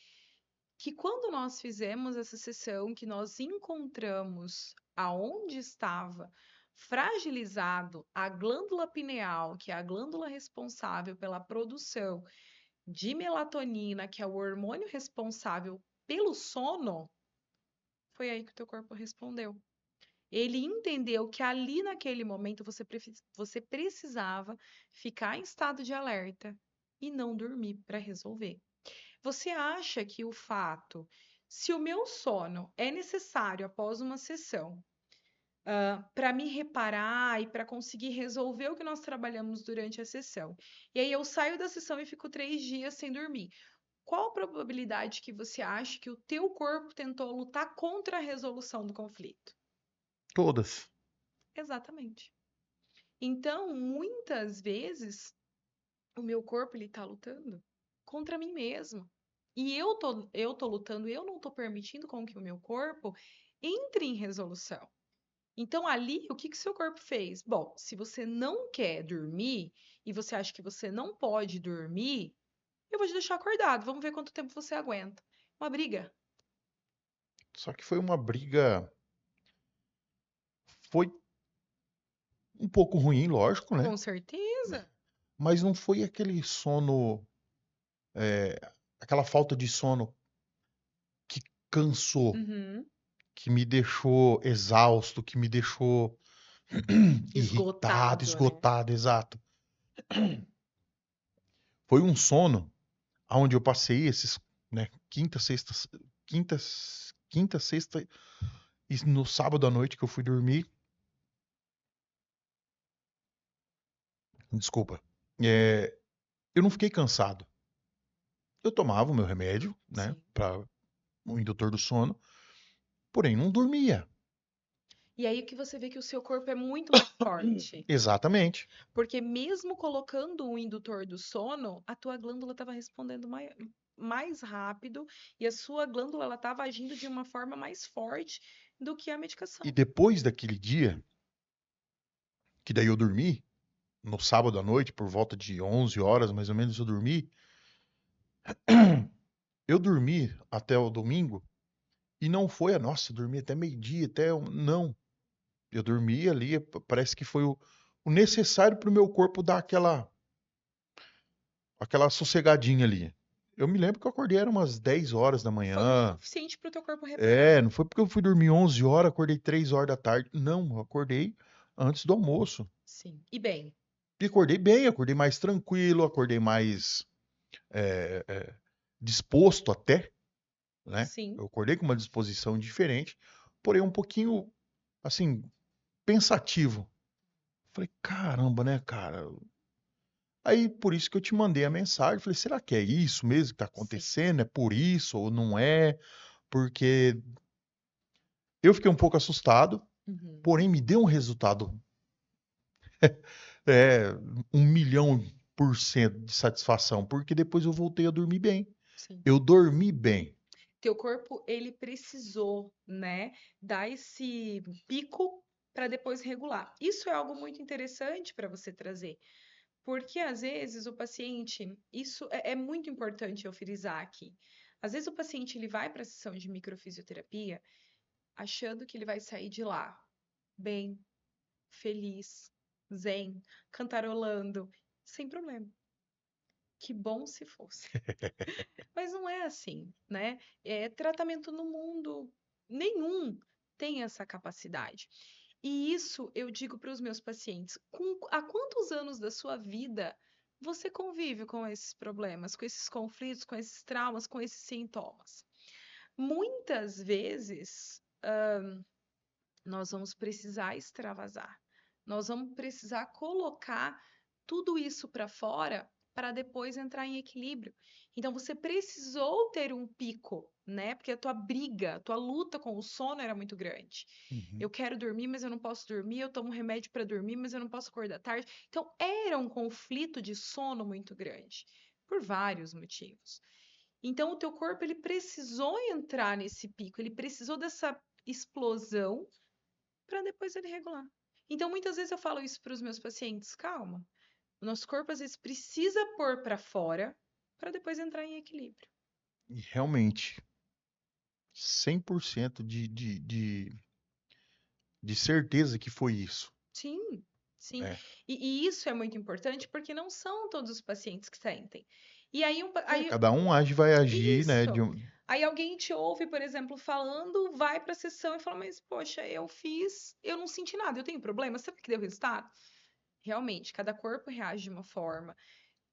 que quando nós fizemos essa sessão, que nós encontramos aonde estava fragilizado a glândula pineal, que é a glândula responsável pela produção de melatonina, que é o hormônio responsável pelo sono, foi aí que o teu corpo respondeu. Ele entendeu que ali naquele momento você precisava ficar em estado de alerta e não dormir para resolver. Você acha que o fato, se o meu sono é necessário após uma sessão, para me reparar e para conseguir resolver o que nós trabalhamos durante a sessão, e aí eu saio da sessão e fico 3 dias sem dormir, qual a probabilidade que você acha que o teu corpo tentou lutar contra a resolução do conflito? Todas. Exatamente. Então, muitas vezes, o meu corpo ele tá lutando contra mim mesmo. E eu tô lutando, eu não tô permitindo com que o meu corpo entre em resolução. Então, ali, o que que seu corpo fez? Bom, se você não quer dormir e você acha que você não pode dormir, eu vou te deixar acordado. Vamos ver quanto tempo você aguenta. Uma briga. Só que foi uma briga. Foi um pouco ruim, lógico, né? Com certeza. Mas não foi aquele sono, aquela falta de sono que cansou, Uhum. que me deixou exausto, que me deixou irritado, Esgotado, né? esgotado, exato. Foi um sono onde eu passei esses, né, quinta, quinta, sexta e no sábado à noite que eu fui dormir, desculpa, é, eu não fiquei cansado. Eu tomava o meu remédio, né, Sim. para o indutor do sono, porém não dormia. E aí que você vê que o seu corpo é muito mais forte. Exatamente. Porque mesmo colocando o indutor do sono, a tua glândula estava respondendo mais rápido e a sua glândula ela estava agindo de uma forma mais forte do que a E medicação. depois daquele dia, que daí eu dormi, no sábado à noite, por volta de 11 horas mais ou menos, eu dormi até o domingo, e não foi, nossa, eu dormi até meio-dia, não. Eu dormi ali, parece que foi o necessário para o meu corpo dar aquela sossegadinha ali. Eu me lembro que eu acordei, era umas 10 horas da Foi o manhã. suficiente para o teu corpo reparar. É, não foi porque eu fui dormir 11 horas, acordei 3 horas da tarde. Não, eu acordei antes do almoço. Sim. E bem, E acordei bem, acordei mais tranquilo, acordei mais é, é, disposto até, né? sim, Eu acordei com uma disposição diferente, porém um pouquinho, assim, pensativo. Falei, caramba, né, cara? Aí por isso que eu te mandei a mensagem. Falei, será que é isso mesmo que tá sim. acontecendo? É por isso ou não é? Porque eu fiquei um pouco assustado, Uhum. porém me deu um resultado, é, 1.000.000% de satisfação, porque depois eu voltei a dormir bem. Sim. Eu dormi bem. Teu corpo ele precisou, né, dar esse pico para depois regular. Isso é algo muito interessante para você trazer. Porque às vezes o paciente, isso é muito importante eu frisar aqui. Às vezes o paciente ele vai para a sessão de microfisioterapia achando que ele vai sair de lá bem, feliz, zen, cantarolando, sem problema. Que bom se fosse. Mas não é assim, né? Tratamento no mundo nenhum tem essa capacidade. E isso eu digo para os meus pacientes: há quantos anos da sua vida você convive com esses problemas, com esses conflitos, com esses traumas, com esses sintomas? Muitas vezes nós vamos precisar extravasar, nós vamos precisar colocar tudo isso para fora para depois entrar em equilíbrio. Então você precisou ter um pico, né? Porque a tua briga, a tua luta com o sono era muito grande. Uhum. Eu quero dormir, mas eu não posso dormir, eu tomo remédio para dormir, mas eu não posso acordar tarde. Então era um conflito de sono muito grande, por vários motivos. Então o teu corpo ele precisou entrar nesse pico, ele precisou dessa explosão para depois ele regular. Então muitas vezes eu falo isso para os meus pacientes, calma. O nosso corpo às vezes precisa pôr para fora para depois entrar em equilíbrio. E realmente, 100% de certeza que foi isso. Sim, sim. É. E isso é muito importante porque não são todos os pacientes que sentem. E aí, É, aí cada um age, vai agir, né? isso. Aí alguém te ouve, por exemplo, falando, vai para a sessão e fala, mas poxa, eu fiz, eu não senti nada, eu tenho problema, sabe que deu resultado? Realmente, cada corpo reage de uma forma.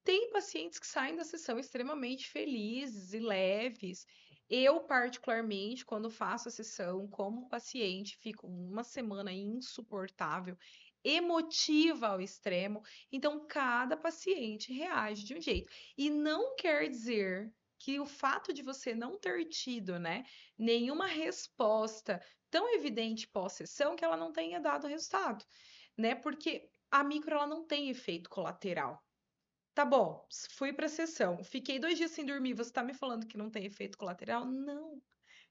Tem pacientes que saem da sessão extremamente felizes e leves. Eu, particularmente, quando faço a sessão como paciente, fico uma semana insuportável, emotiva ao extremo. Então, cada paciente reage de um jeito. E não quer dizer que o fato de você não ter tido, né, nenhuma resposta tão evidente pós-sessão que ela não tenha dado resultado, né? Porque a micro ela não tem efeito colateral. Tá bom, fui pra sessão. Fiquei 2 dias sem dormir. Você tá me falando que não tem efeito colateral? Não.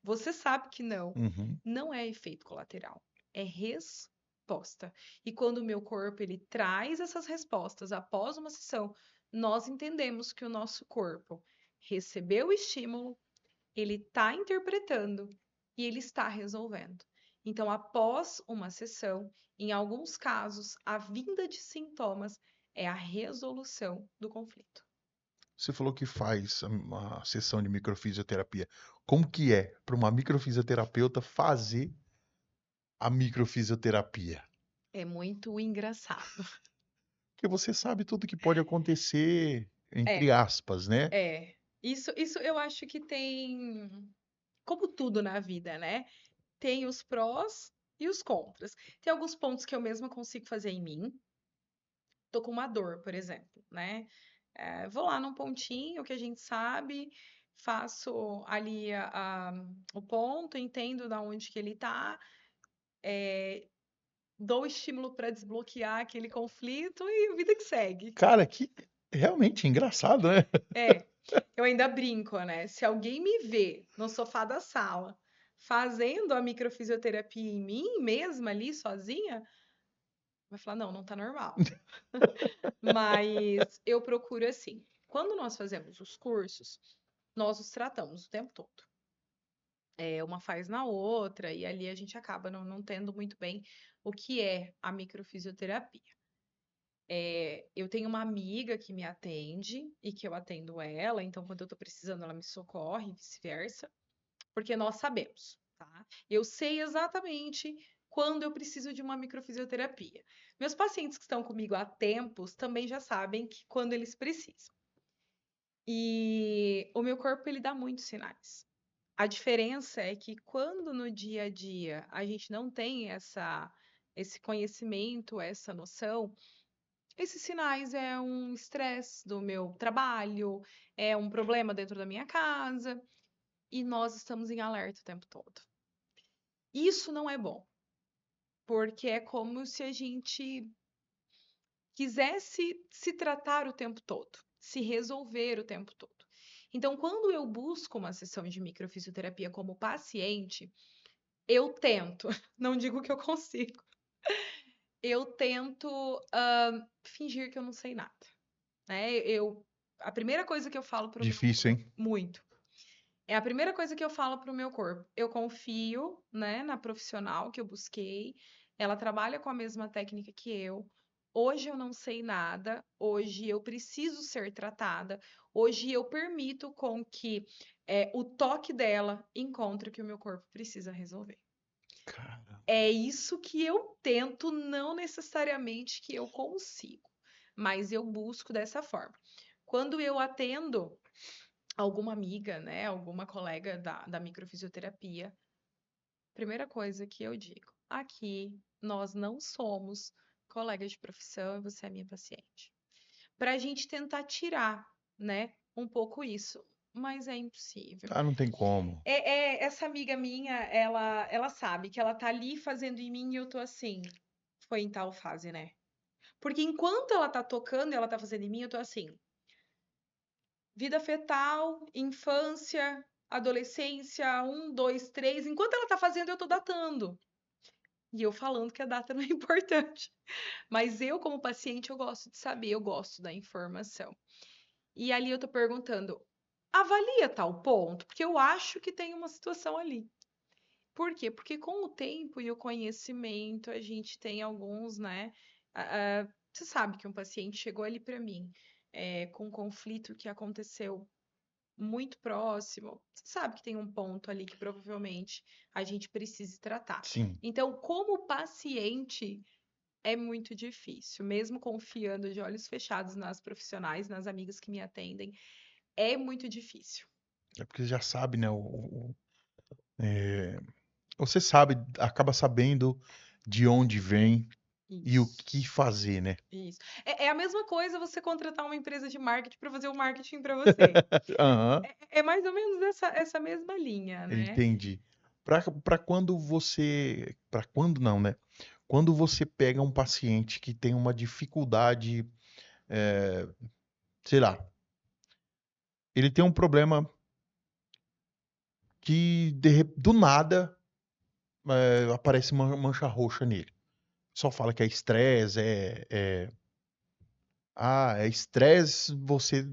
Você sabe que não. Uhum. Não é efeito colateral. É resposta. E quando o meu corpo ele traz essas respostas após uma sessão, nós entendemos que o nosso corpo recebeu o estímulo, ele está interpretando e ele está resolvendo. Então, após uma sessão, em alguns casos, a vinda de sintomas é a resolução do conflito. Você falou que faz uma sessão de microfisioterapia. Como que é para uma microfisioterapeuta fazer a microfisioterapia? É muito engraçado. Porque você sabe tudo que pode acontecer, entre É, aspas, né? é. Isso eu acho que tem, como tudo na vida, né? Tem os prós e os contras. Tem alguns pontos que eu mesma consigo fazer em mim. Tô com uma dor, por exemplo, né? Vou lá num pontinho que a gente sabe, faço ali o ponto, entendo da onde que ele tá, dou estímulo para desbloquear aquele conflito e vida que segue. Cara, que realmente engraçado, né? É, eu ainda brinco, né? Se alguém me vê no sofá da sala fazendo a microfisioterapia em mim mesma ali sozinha, vai falar, não, não tá normal. Mas eu procuro assim, quando nós fazemos os cursos, nós os tratamos o tempo todo. Uma faz na outra, e ali a gente acaba não tendo muito bem o que é a microfisioterapia. Eu tenho uma amiga que me atende e que eu atendo ela, então quando eu tô precisando, ela me socorre e vice-versa, porque nós sabemos, tá? Eu sei exatamente quando eu preciso de uma microfisioterapia. Meus pacientes que estão comigo há tempos também já sabem que quando eles precisam. E o meu corpo ele dá muitos sinais. A diferença é que quando no dia a dia a gente não tem esse conhecimento, essa noção, esses sinais é um estresse do meu trabalho, é um problema dentro da minha casa, e nós estamos em alerta o tempo todo. Isso não é bom, porque é como se a gente quisesse se tratar o tempo todo, se resolver o tempo todo. Então, quando eu busco uma sessão de microfisioterapia como paciente, eu tento, não digo que eu consigo, eu tento fingir que eu não sei nada, né? A primeira coisa que eu falo para o meu Difícil, corpo, hein? muito, é a primeira coisa que eu falo para o meu corpo. Eu confio, né, na profissional que eu busquei, ela trabalha com a mesma técnica que eu. Hoje eu não sei nada, hoje eu preciso ser tratada, hoje eu permito com que o toque dela encontre o que o meu corpo precisa resolver. Cara, É isso que eu tento, não necessariamente que eu consigo, mas eu busco dessa forma. Quando eu atendo alguma amiga, né, alguma colega da microfisioterapia, primeira coisa que eu digo, aqui nós não somos colegas de profissão e você é minha paciente. para a gente tentar tirar, né, um pouco isso. Mas é impossível. Ah, não tem como. Essa amiga minha, ela sabe que ela tá ali fazendo em mim e eu tô assim, foi em tal fase, né? Porque enquanto ela tá tocando e ela tá fazendo em mim, eu tô assim, vida fetal, infância, adolescência, um, dois, três. Enquanto ela tá fazendo, eu tô datando. E eu falando que a data não é importante. Mas eu, como paciente, eu gosto de saber, eu gosto da informação. E ali eu tô perguntando, avalia tal ponto? Porque eu acho que tem uma situação ali. Por quê? Porque com o tempo e o conhecimento, a gente tem alguns, né? Você sabe que um paciente chegou ali para mim com um conflito que aconteceu muito próximo. Você sabe que tem um ponto ali que provavelmente a gente precise tratar. Sim. Então, como paciente, é muito difícil, mesmo confiando de olhos fechados nas profissionais, nas amigas que me atendem, é muito difícil. É porque já sabe, né? É, você sabe, acaba sabendo de onde vem e o Isso. que fazer, né? Isso. É a mesma coisa você contratar uma empresa de marketing para fazer o marketing para você. Aham, É mais ou menos essa mesma linha, né? entendi. Para quando você. Para quando não, né? Quando você pega um paciente que tem uma dificuldade, é, sei lá, ele tem um problema que do nada aparece uma mancha roxa nele. Só fala que é estresse, é estresse, você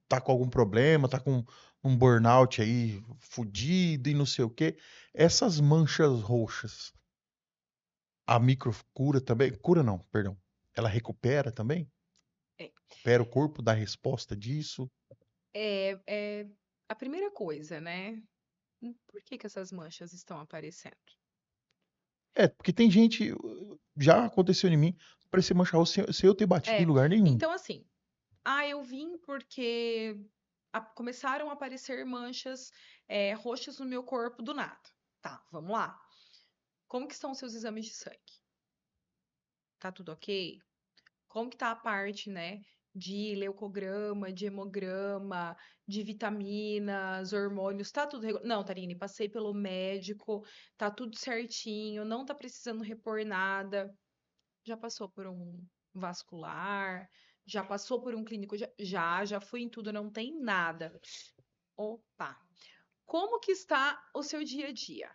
tá com algum problema, tá com um burnout aí fudido e não sei o quê. Essas manchas roxas, a micro cura também? Cura não, perdão. Ela recupera também? É, Recupera o corpo, dá resposta disso? é a primeira coisa, né? Por que que essas manchas estão aparecendo? É, porque tem gente, já aconteceu em mim, parecer mancha roxa sem eu ter batido em É, lugar nenhum. então assim, eu vim porque começaram a aparecer manchas roxas no meu corpo do nada. Tá, vamos lá. Como que estão os seus exames de sangue? Tá tudo ok? Como que tá a parte, né, de leucograma, de hemograma, de vitaminas, hormônios, tá tudo... Não, Tarine, passei pelo médico, tá tudo certinho, não tá precisando repor nada. Já passou por um vascular, já passou por um clínico, já fui em tudo, não tem nada. Opa! Como que está o seu dia a dia?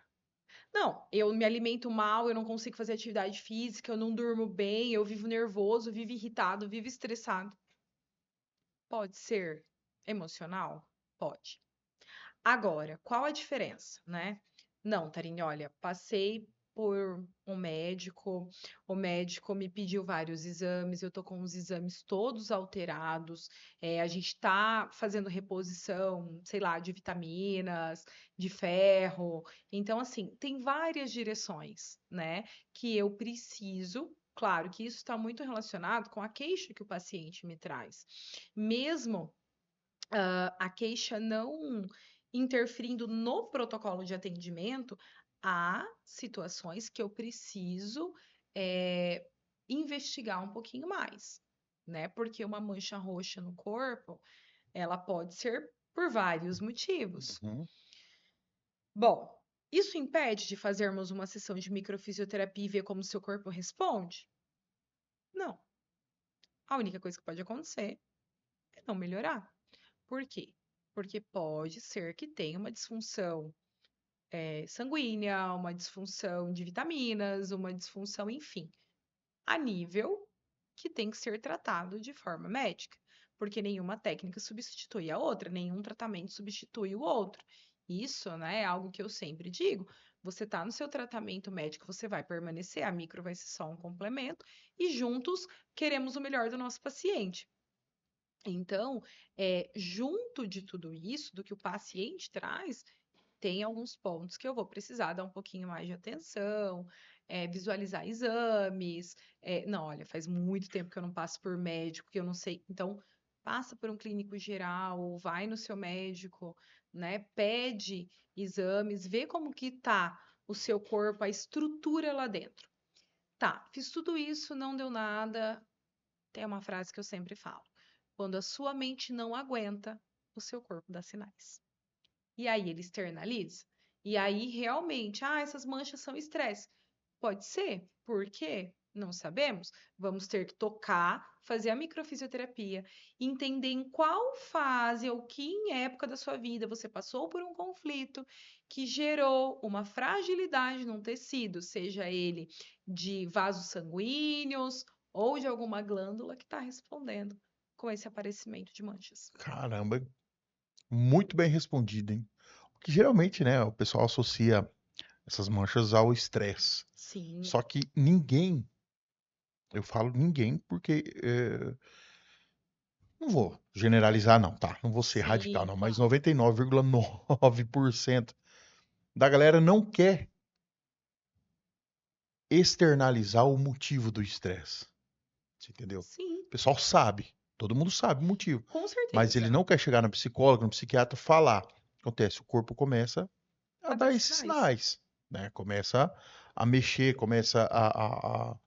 Não, eu me alimento mal, eu não consigo fazer atividade física, eu não durmo bem, eu vivo nervoso, vivo irritado, vivo estressado. Pode ser emocional? Pode. Agora, qual a diferença, né? Não, Tarine, olha, passei por um médico, o médico me pediu vários exames, eu tô com os exames todos alterados, a gente tá fazendo reposição, sei lá, de vitaminas, de ferro. Então, assim, tem várias direções, né, que eu preciso. Claro que isso está muito relacionado com a queixa que o paciente me traz. Mesmo a queixa não interferindo no protocolo de atendimento, há situações que eu preciso eh, investigar um pouquinho mais, né? Porque uma mancha roxa no corpo, ela pode ser por vários motivos. Uhum. Bom, isso impede de fazermos uma sessão de microfisioterapia e ver como seu corpo responde? Não. A única coisa que pode acontecer é não melhorar. Por quê? Porque pode ser que tenha uma disfunção sanguínea, uma disfunção de vitaminas, uma disfunção, enfim, a nível que tem que ser tratado de forma médica, porque nenhuma técnica substitui a outra, nenhum tratamento substitui o outro. Isso, né, é algo que eu sempre digo. Você está no seu tratamento médico, você vai permanecer, a micro vai ser só um complemento, e juntos queremos o melhor do nosso paciente. Então, junto de tudo isso, do que o paciente traz, tem alguns pontos que eu vou precisar dar um pouquinho mais de atenção, visualizar exames. Não, olha, faz muito tempo que eu não passo por médico, que eu não sei. Então, passa por um clínico geral, vai no seu médico, né? Pede exames, vê como que tá o seu corpo, a estrutura lá dentro. Tá, fiz tudo isso, não deu nada. Tem uma frase que eu sempre falo. Quando a sua mente não aguenta, o seu corpo dá sinais. E aí ele externaliza. E aí realmente, essas manchas são estresse. Pode ser. Por quê? Não sabemos. Vamos ter que tocar, fazer a microfisioterapia, entender em qual fase ou que em época da sua vida você passou por um conflito que gerou uma fragilidade num tecido, seja ele de vasos sanguíneos ou de alguma glândula que está respondendo com esse aparecimento de manchas. Caramba, muito bem respondido, hein? Porque geralmente, né, o pessoal associa essas manchas ao estresse. Sim, Só que ninguém, eu falo ninguém porque não vou generalizar não, tá? Não vou ser radical sim, não, mas claro. 99,9% da galera não quer externalizar o motivo do estresse. Você entendeu? Sim, O pessoal sabe, todo mundo sabe o motivo, com mas ele certeza. não quer chegar na psicóloga, no psiquiatra falar. Acontece, o corpo começa a A dar dar esses sinais. sinais, né? Começa a mexer, começa a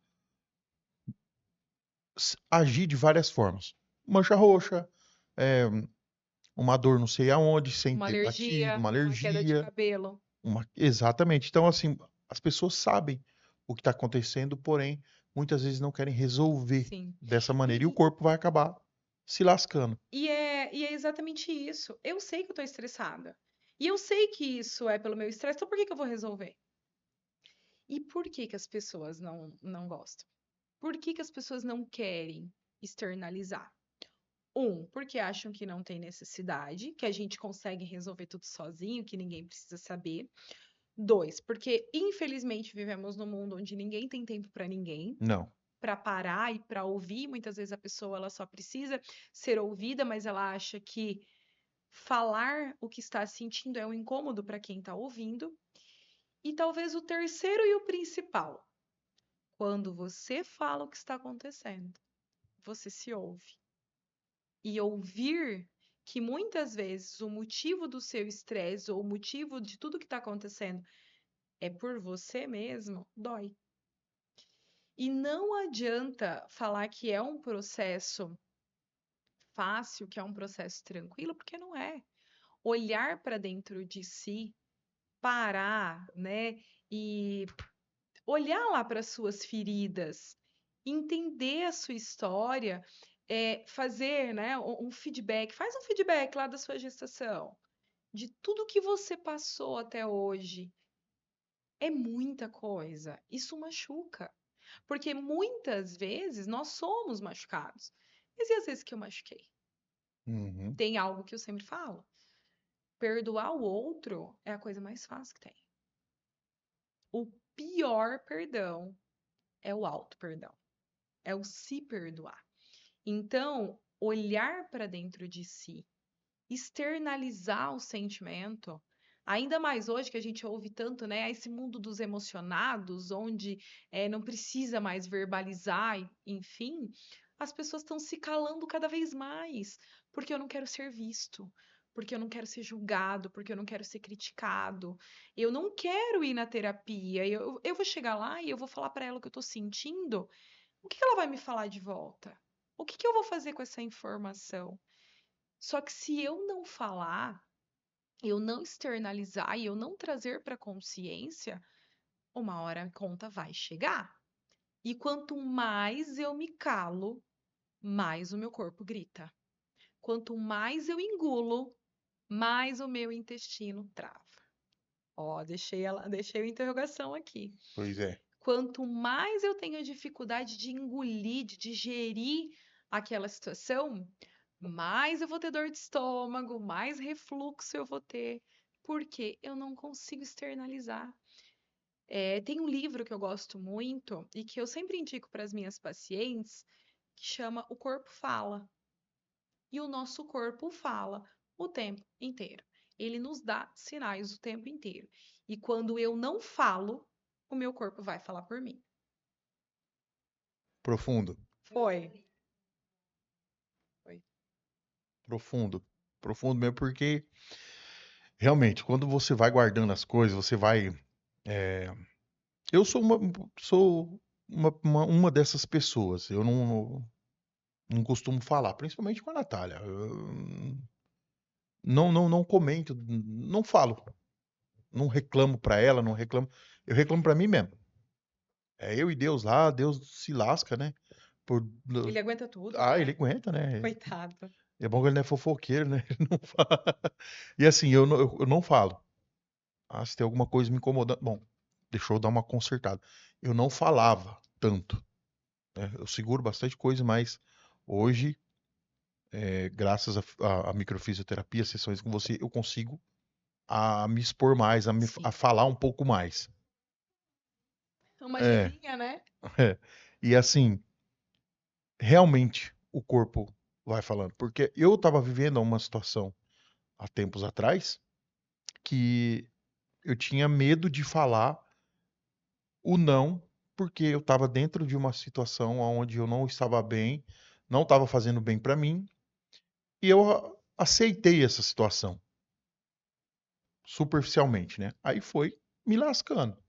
agir de várias formas. Mancha roxa, é, uma dor não sei aonde, sem Uma ter batido, alergia, uma uma queda de alergia, cabelo. exatamente. Então, assim, as pessoas sabem o que está acontecendo, porém, muitas vezes não querem resolver Sim. dessa maneira e o E, corpo vai acabar se lascando. e é exatamente isso. Eu sei que eu tô estressada. E eu sei que isso é pelo meu estresse, então por que que eu vou resolver? E por que que as pessoas não gostam? Por que que as pessoas não querem externalizar? Porque acham que não tem necessidade, que a gente consegue resolver tudo sozinho, que ninguém precisa saber. Dois, porque infelizmente vivemos num mundo onde ninguém tem tempo para ninguém, Não. para parar e para ouvir. Muitas vezes a pessoa ela só precisa ser ouvida, mas ela acha que falar o que está sentindo é um incômodo para quem está ouvindo. E talvez o terceiro e o principal, quando você fala o que está acontecendo, você se ouve. E ouvir que muitas vezes o motivo do seu estresse ou o motivo de tudo que está acontecendo é por você mesmo, dói. E não adianta falar que é um processo fácil, que é um processo tranquilo, porque não é. Olhar para dentro de si, parar, né, e olhar lá para suas feridas, entender a sua história, fazer, né, um feedback, faz um feedback lá da sua gestação, de tudo que você passou até hoje. É muita coisa. Isso machuca. Porque muitas vezes nós somos machucados. Mas e as vezes que eu machuquei? Uhum. Tem algo que eu sempre falo. Perdoar o outro é a coisa mais fácil que tem. O pior perdão é o auto-perdão. É o se perdoar. Então, olhar para dentro de si, externalizar o sentimento, ainda mais hoje que a gente ouve tanto, né, esse mundo dos emocionados, onde não precisa mais verbalizar, enfim, as pessoas estão se calando cada vez mais, porque eu não quero ser visto, porque eu não quero ser julgado, porque eu não quero ser criticado, eu não quero ir na terapia, eu vou chegar lá e eu vou falar para ela o que eu tô sentindo, o que que ela vai me falar de volta? O que que eu vou fazer com essa informação? Só que se eu não falar, eu não externalizar e eu não trazer para consciência, uma hora a conta vai chegar. E quanto mais eu me calo, mais o meu corpo grita. Quanto mais eu engulo, mais o meu intestino trava. Ó, deixei a interrogação aqui. Pois é. Quanto mais eu tenho dificuldade de engolir, de digerir aquela situação, mais eu vou ter dor de estômago, mais refluxo eu vou ter, porque eu não consigo externalizar. Tem um livro que eu gosto muito e que eu sempre indico para as minhas pacientes, que chama O Corpo Fala. E o nosso corpo fala o tempo inteiro. Ele nos dá sinais o tempo inteiro. E quando eu não falo, o meu corpo vai falar por mim. Profundo, Foi. Foi. profundo, profundo mesmo, porque realmente, quando você vai guardando as coisas, você vai. é, Eu sou uma dessas pessoas. Eu não Não costumo falar, principalmente com a Natália. Eu não comento, não falo. Não reclamo pra ela, não reclamo. Eu reclamo pra mim mesmo. É eu e Deus lá, Deus se lasca, né? Por... Ele aguenta tudo, Ah, ele né? aguenta, né? Coitado. É bom que ele não é fofoqueiro, né? Ele não fala. E assim, eu não falo. Ah, se tem alguma coisa me incomodando. Bom, deixa eu dar uma consertada. Eu não falava tanto, né? Eu seguro bastante coisa, mas hoje, graças à microfisioterapia, sessões com você, eu consigo me expor mais, a Sim. falar um pouco mais. Uma É, gelinha, né? é. E assim, realmente o corpo vai falando. Porque eu estava vivendo uma situação há tempos atrás que eu tinha medo de falar o não, porque eu estava dentro de uma situação onde eu não estava bem, não estava fazendo bem para mim, e eu aceitei essa situação, superficialmente, né? Aí foi me lascando.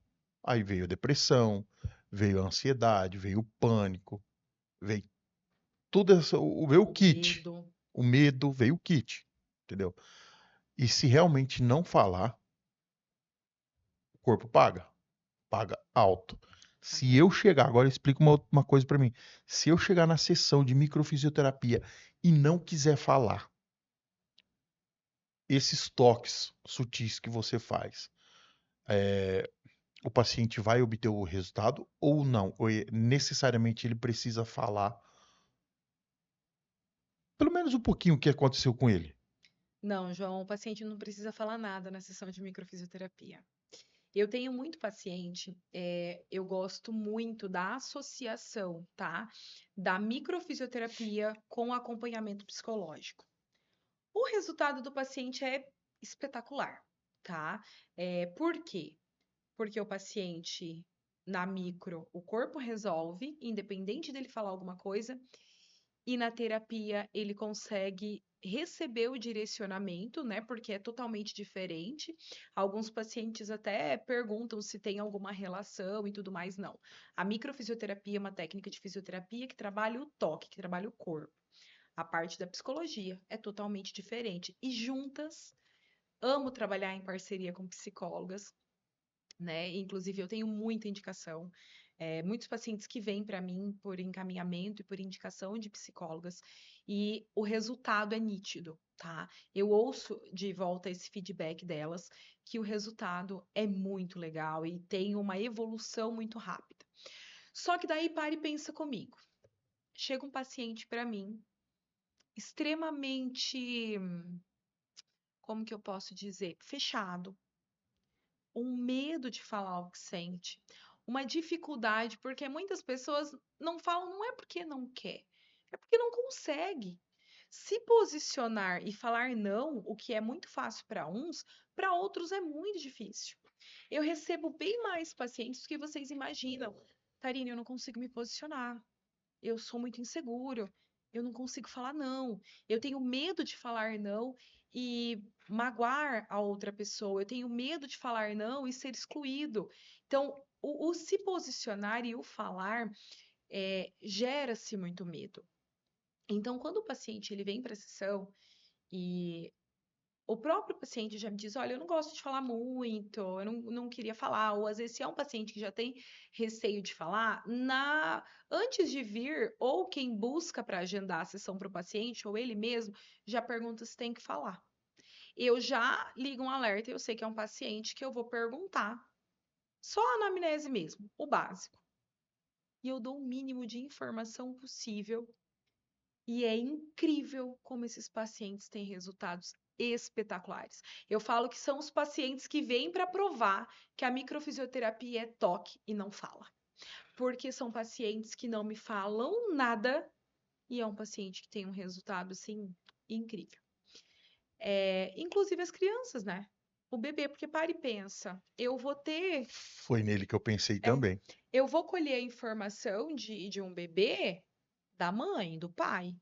Aí veio a depressão, veio a ansiedade, veio o pânico, veio tudo isso, veio o O kit. medo. O medo, veio o kit, entendeu? E se realmente não falar, o corpo paga, paga alto. Se Paga. eu chegar, agora explica uma coisa pra mim. Se eu chegar na sessão de microfisioterapia e não quiser falar, esses toques sutis que você faz, o paciente vai obter o resultado ou não? Ou necessariamente ele precisa falar pelo menos um pouquinho o que aconteceu com ele? Não, João, o paciente não precisa falar nada na sessão de microfisioterapia. Eu tenho muito paciente, eu gosto muito da associação, tá? Da microfisioterapia com acompanhamento psicológico. O resultado do paciente é espetacular, tá? Por quê? Porque o paciente, na micro, o corpo resolve, independente dele falar alguma coisa, e na terapia ele consegue receber o direcionamento, né? Porque é totalmente diferente. Alguns pacientes até perguntam se tem alguma relação e tudo mais, não. A microfisioterapia é uma técnica de fisioterapia que trabalha o toque, que trabalha o corpo. A parte da psicologia é totalmente diferente. E juntas, amo trabalhar em parceria com psicólogas, né? Inclusive, eu tenho muita indicação. Muitos pacientes que vêm para mim por encaminhamento e por indicação de psicólogas, e o resultado é nítido, tá? Eu ouço de volta esse feedback delas, que o resultado é muito legal e tem uma evolução muito rápida. Só que daí para e pensa comigo. Chega um paciente para mim, extremamente, como que eu posso dizer, fechado, um medo de falar o que sente, uma dificuldade, porque muitas pessoas não falam, não é porque não quer, é porque não consegue. Se posicionar e falar não, o que é muito fácil para uns, para outros é muito difícil. Eu recebo bem mais pacientes do que vocês imaginam. Tarine, eu não consigo me posicionar. Eu sou muito inseguro. Eu não consigo falar não. Eu tenho medo de falar não e magoar a outra pessoa. Eu tenho medo de falar não e ser excluído. Então, o se posicionar e o falar gera-se muito medo. Então, quando o paciente ele vem para a sessão e o próprio paciente já me diz: olha, eu não gosto de falar muito, eu não queria falar. Ou às vezes, se é um paciente que já tem receio de falar, antes de vir, ou quem busca para agendar a sessão para o paciente, ou ele mesmo, já pergunta se tem que falar. Eu já ligo um alerta e eu sei que é um paciente que eu vou perguntar. Só a anamnese mesmo, o básico. E eu dou o mínimo de informação possível. E é incrível como esses pacientes têm resultados espetaculares. Eu falo que são os pacientes que vêm para provar que a microfisioterapia é toque e não fala. Porque são pacientes que não me falam nada e é um paciente que tem um resultado assim incrível. Inclusive as crianças, né? O bebê, porque para e pensa, Foi nele que eu pensei é, também. eu vou colher a informação de um bebê da mãe, do pai.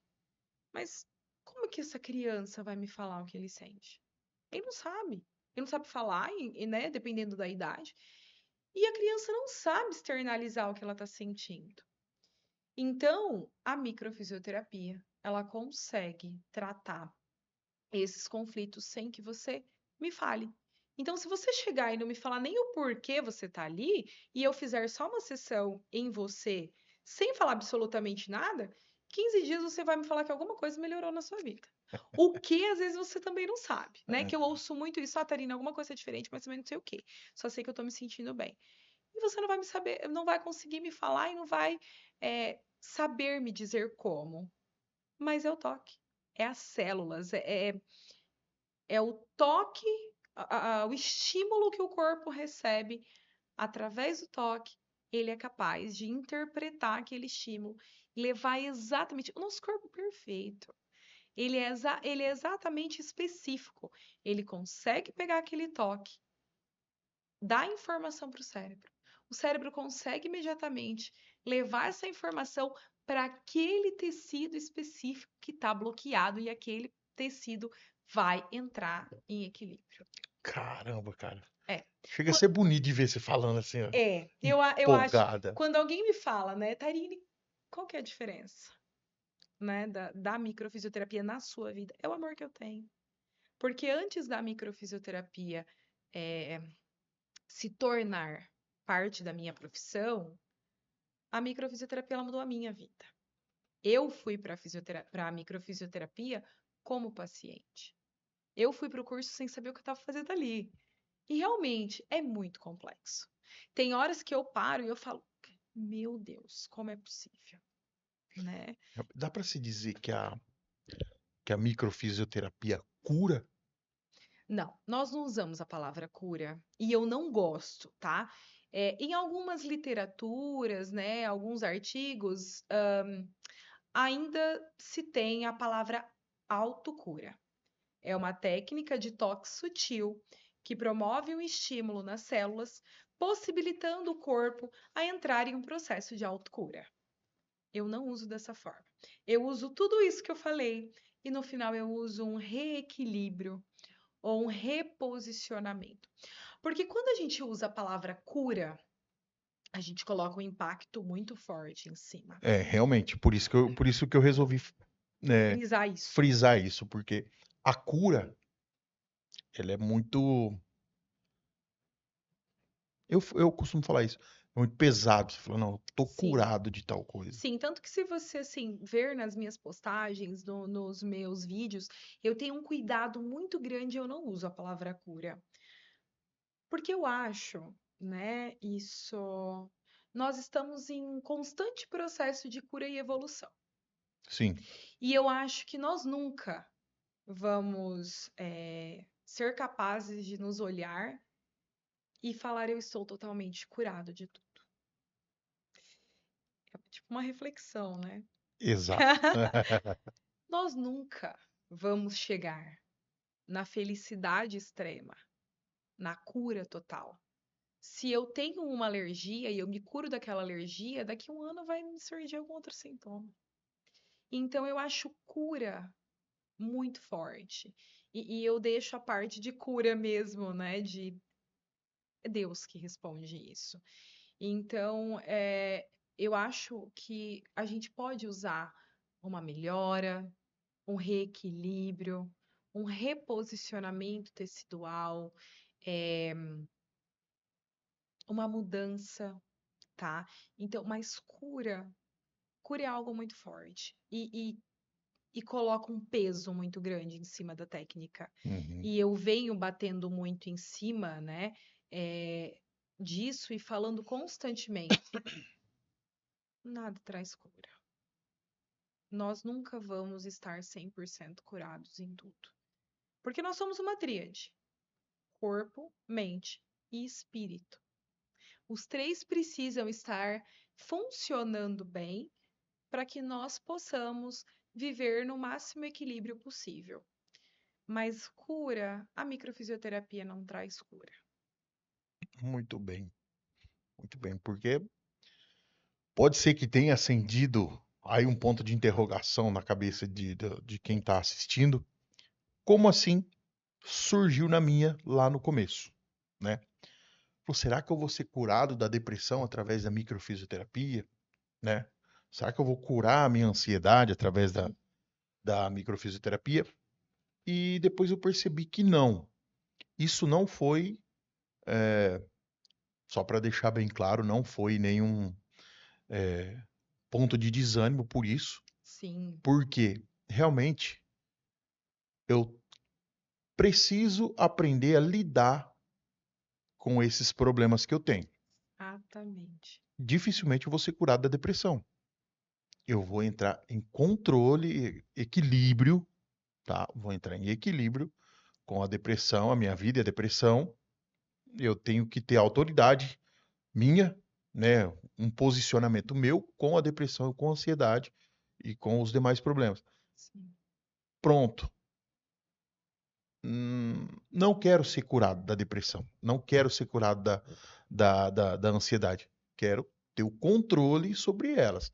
Mas como que essa criança vai me falar o que ele sente? Ele não sabe. Ele não sabe falar, né, dependendo da idade. E a criança não sabe externalizar o que ela está sentindo. Então, a microfisioterapia, ela consegue tratar esses conflitos sem que você me fale. Então, se você chegar e não me falar nem o porquê você tá ali, e eu fizer só uma sessão em você, sem falar absolutamente nada, 15 dias você vai me falar que alguma coisa melhorou na sua vida. O que às vezes você também não sabe, né? Que eu ouço muito isso, ah, Tarina, alguma coisa é diferente, mas também não sei o quê. Só sei que eu tô me sentindo bem. E você não vai me saber, não vai conseguir me falar e não vai saber me dizer como. Mas é o toque, é as células, é o toque, o estímulo que o corpo recebe através do toque. Ele é capaz de interpretar aquele estímulo e levar exatamente. O nosso corpo é perfeito. Ele é exatamente específico. Ele consegue pegar aquele toque, dar informação para o cérebro. O cérebro consegue imediatamente levar essa informação para aquele tecido específico que está bloqueado e aquele tecido vai entrar em equilíbrio. Caramba, cara. É. Chega a ser bonito de ver você falando assim, ó, Eu acho, empolgada. quando alguém me fala, né, Tarine, qual que é a diferença, né, da microfisioterapia na sua vida? É o amor que eu tenho. Porque antes da microfisioterapia é, se tornar parte da minha profissão, a microfisioterapia ela mudou a minha vida. Eu fui para a microfisioterapia como paciente. Eu fui para o curso sem saber o que eu estava fazendo ali. E realmente é muito complexo. Tem horas que eu paro e eu falo, meu Deus, como é possível, né? Dá pra se dizer que a microfisioterapia cura? Não, nós não usamos a palavra cura e eu não gosto, tá? Em algumas literaturas, né, alguns artigos, ainda se tem a palavra autocura. É uma técnica de toque sutil que promove um estímulo nas células, possibilitando o corpo a entrar em um processo de autocura. Eu não uso dessa forma. Eu uso tudo isso que eu falei e no final eu uso um reequilíbrio ou um reposicionamento. Porque quando a gente usa a palavra cura, a gente coloca um impacto muito forte em cima. É, realmente, por isso que eu resolvi, né, Frisar isso. frisar isso, porque a cura, ela é muito, eu costumo falar isso, é muito pesado. Você fala, não, eu tô Sim. curado de tal coisa. Sim, tanto que se você assim ver nas minhas postagens, nos meus vídeos, eu tenho um cuidado muito grande, eu não uso a palavra cura. Porque eu acho, né, isso nós estamos em constante processo de cura e evolução. Sim, E eu acho que nós nunca vamos ser capazes de nos olhar e falar eu estou totalmente curado de tudo. É tipo uma reflexão, né? exato. Nós nunca vamos chegar na felicidade extrema, na cura total. Se eu tenho uma alergia e eu me curo daquela alergia, daqui a um ano vai me surgir algum outro sintoma. Então eu acho cura muito forte. E eu deixo a parte de cura mesmo, né? De é Deus que responde isso. Então, eu acho que a gente pode usar uma melhora, um reequilíbrio, um reposicionamento tecidual, eh, uma mudança, tá? Então, mas cura é algo muito forte e coloca um peso muito grande em cima da técnica. Uhum. E eu venho batendo muito em cima, né, disso e falando constantemente. Nada traz cura. Nós nunca vamos estar 100% curados em tudo. Porque nós somos uma tríade: corpo, mente e espírito. Os três precisam estar funcionando bem para que nós possamos viver no máximo equilíbrio possível. Mas cura, a microfisioterapia não traz cura. Muito bem, porque pode ser que tenha acendido aí um ponto de interrogação na cabeça de quem está assistindo. Como assim surgiu na minha lá no começo, né? Falou, será que eu vou ser curado da depressão através da microfisioterapia, né? Será que eu vou curar a minha ansiedade através da microfisioterapia? E depois eu percebi que não. Isso não foi, só para deixar bem claro, não foi nenhum ponto de desânimo por isso, Sim, porque realmente eu preciso aprender a lidar com esses problemas que eu tenho. exatamente. Dificilmente eu vou ser curado da depressão. Eu vou entrar em controle, equilíbrio, tá? Vou entrar em equilíbrio com a depressão, a minha vida e a depressão. Eu tenho que ter autoridade minha, né? Um posicionamento meu com a depressão, com a ansiedade e com os demais problemas. Sim. Pronto. Não quero ser curado da depressão. Não quero ser curado da ansiedade. Quero ter o controle sobre elas.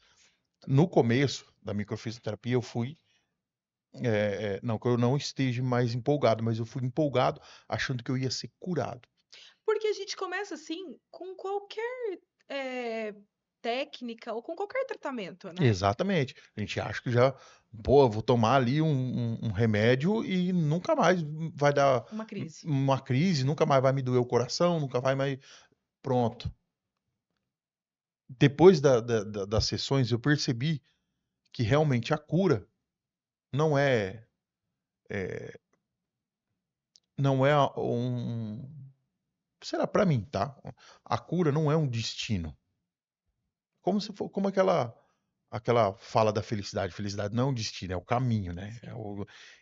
No começo da microfisioterapia, eu fui. Não que eu não esteja mais empolgado, mas eu fui empolgado achando que eu ia ser curado. Porque a gente começa assim com qualquer técnica ou com qualquer tratamento, né? Exatamente. A gente acha que já, pô, eu vou tomar ali um remédio e nunca mais vai dar Uma crise. uma crise, nunca mais vai me doer o coração, nunca vai mais. Pronto. Depois das sessões, eu percebi que realmente a cura não é, não é um. Será para mim, tá? A cura não é um destino. Como se for, como aquela fala da felicidade. Felicidade não é um destino, é o caminho, né? Sim.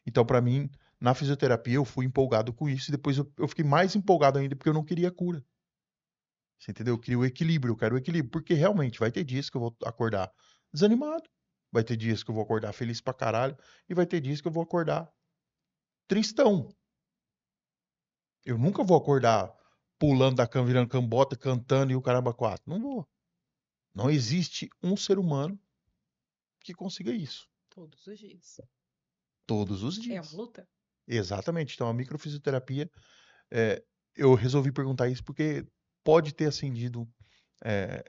Então, para mim, na fisioterapia, eu fui empolgado com isso e depois eu fiquei mais empolgado ainda porque eu não queria a cura. Você entendeu? Eu queria o equilíbrio, eu quero o equilíbrio, porque realmente vai ter dias que eu vou acordar desanimado, vai ter dias que eu vou acordar feliz pra caralho e vai ter dias que eu vou acordar tristão. Eu nunca vou acordar pulando da cama, virando cambota, cantando e o caramba quatro. Não vou. Não existe um ser humano que consiga isso Todos os dias. todos os É uma dias. luta? Exatamente. Então, a microfisioterapia, eu resolvi perguntar isso porque pode ter acendido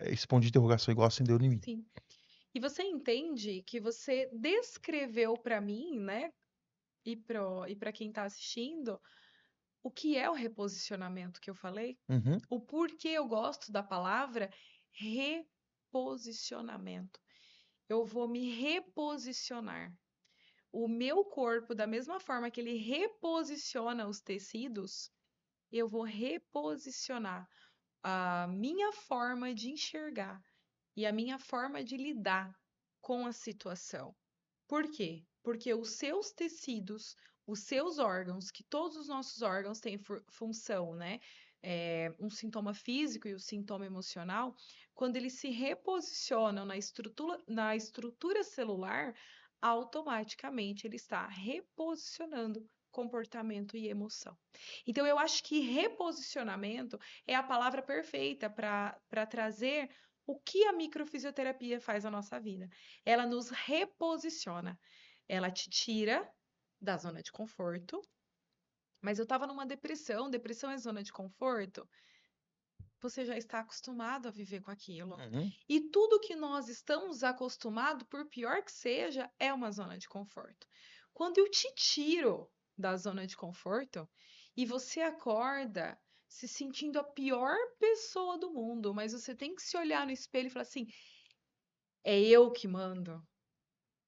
esse ponto de interrogação igual acendeu em mim. Sim. E você entende que você descreveu para mim, né? E para quem está assistindo, o que é o reposicionamento que eu falei? Uhum. O porquê eu gosto da palavra reposicionamento. Eu vou me reposicionar. O meu corpo, da mesma forma que ele reposiciona os tecidos, eu vou reposicionar a minha forma de enxergar e a minha forma de lidar com a situação. Por quê? Porque os seus tecidos, os seus órgãos, que todos os nossos órgãos têm função, né? Um sintoma físico e o sintoma emocional, quando eles se reposicionam na estrutura celular, automaticamente ele está reposicionando comportamento e emoção. Então, eu acho que reposicionamento é a palavra perfeita para trazer o que a microfisioterapia faz na nossa vida. Ela nos reposiciona. Ela te tira da zona de conforto. Mas eu estava numa depressão. Depressão é zona de conforto. Você já está acostumado a viver com aquilo. Uhum. E tudo que nós estamos acostumados, por pior que seja, é uma zona de conforto. Quando eu te tiro da zona de conforto e você acorda se sentindo a pior pessoa do mundo, mas você tem que se olhar no espelho e falar assim: é eu que mando.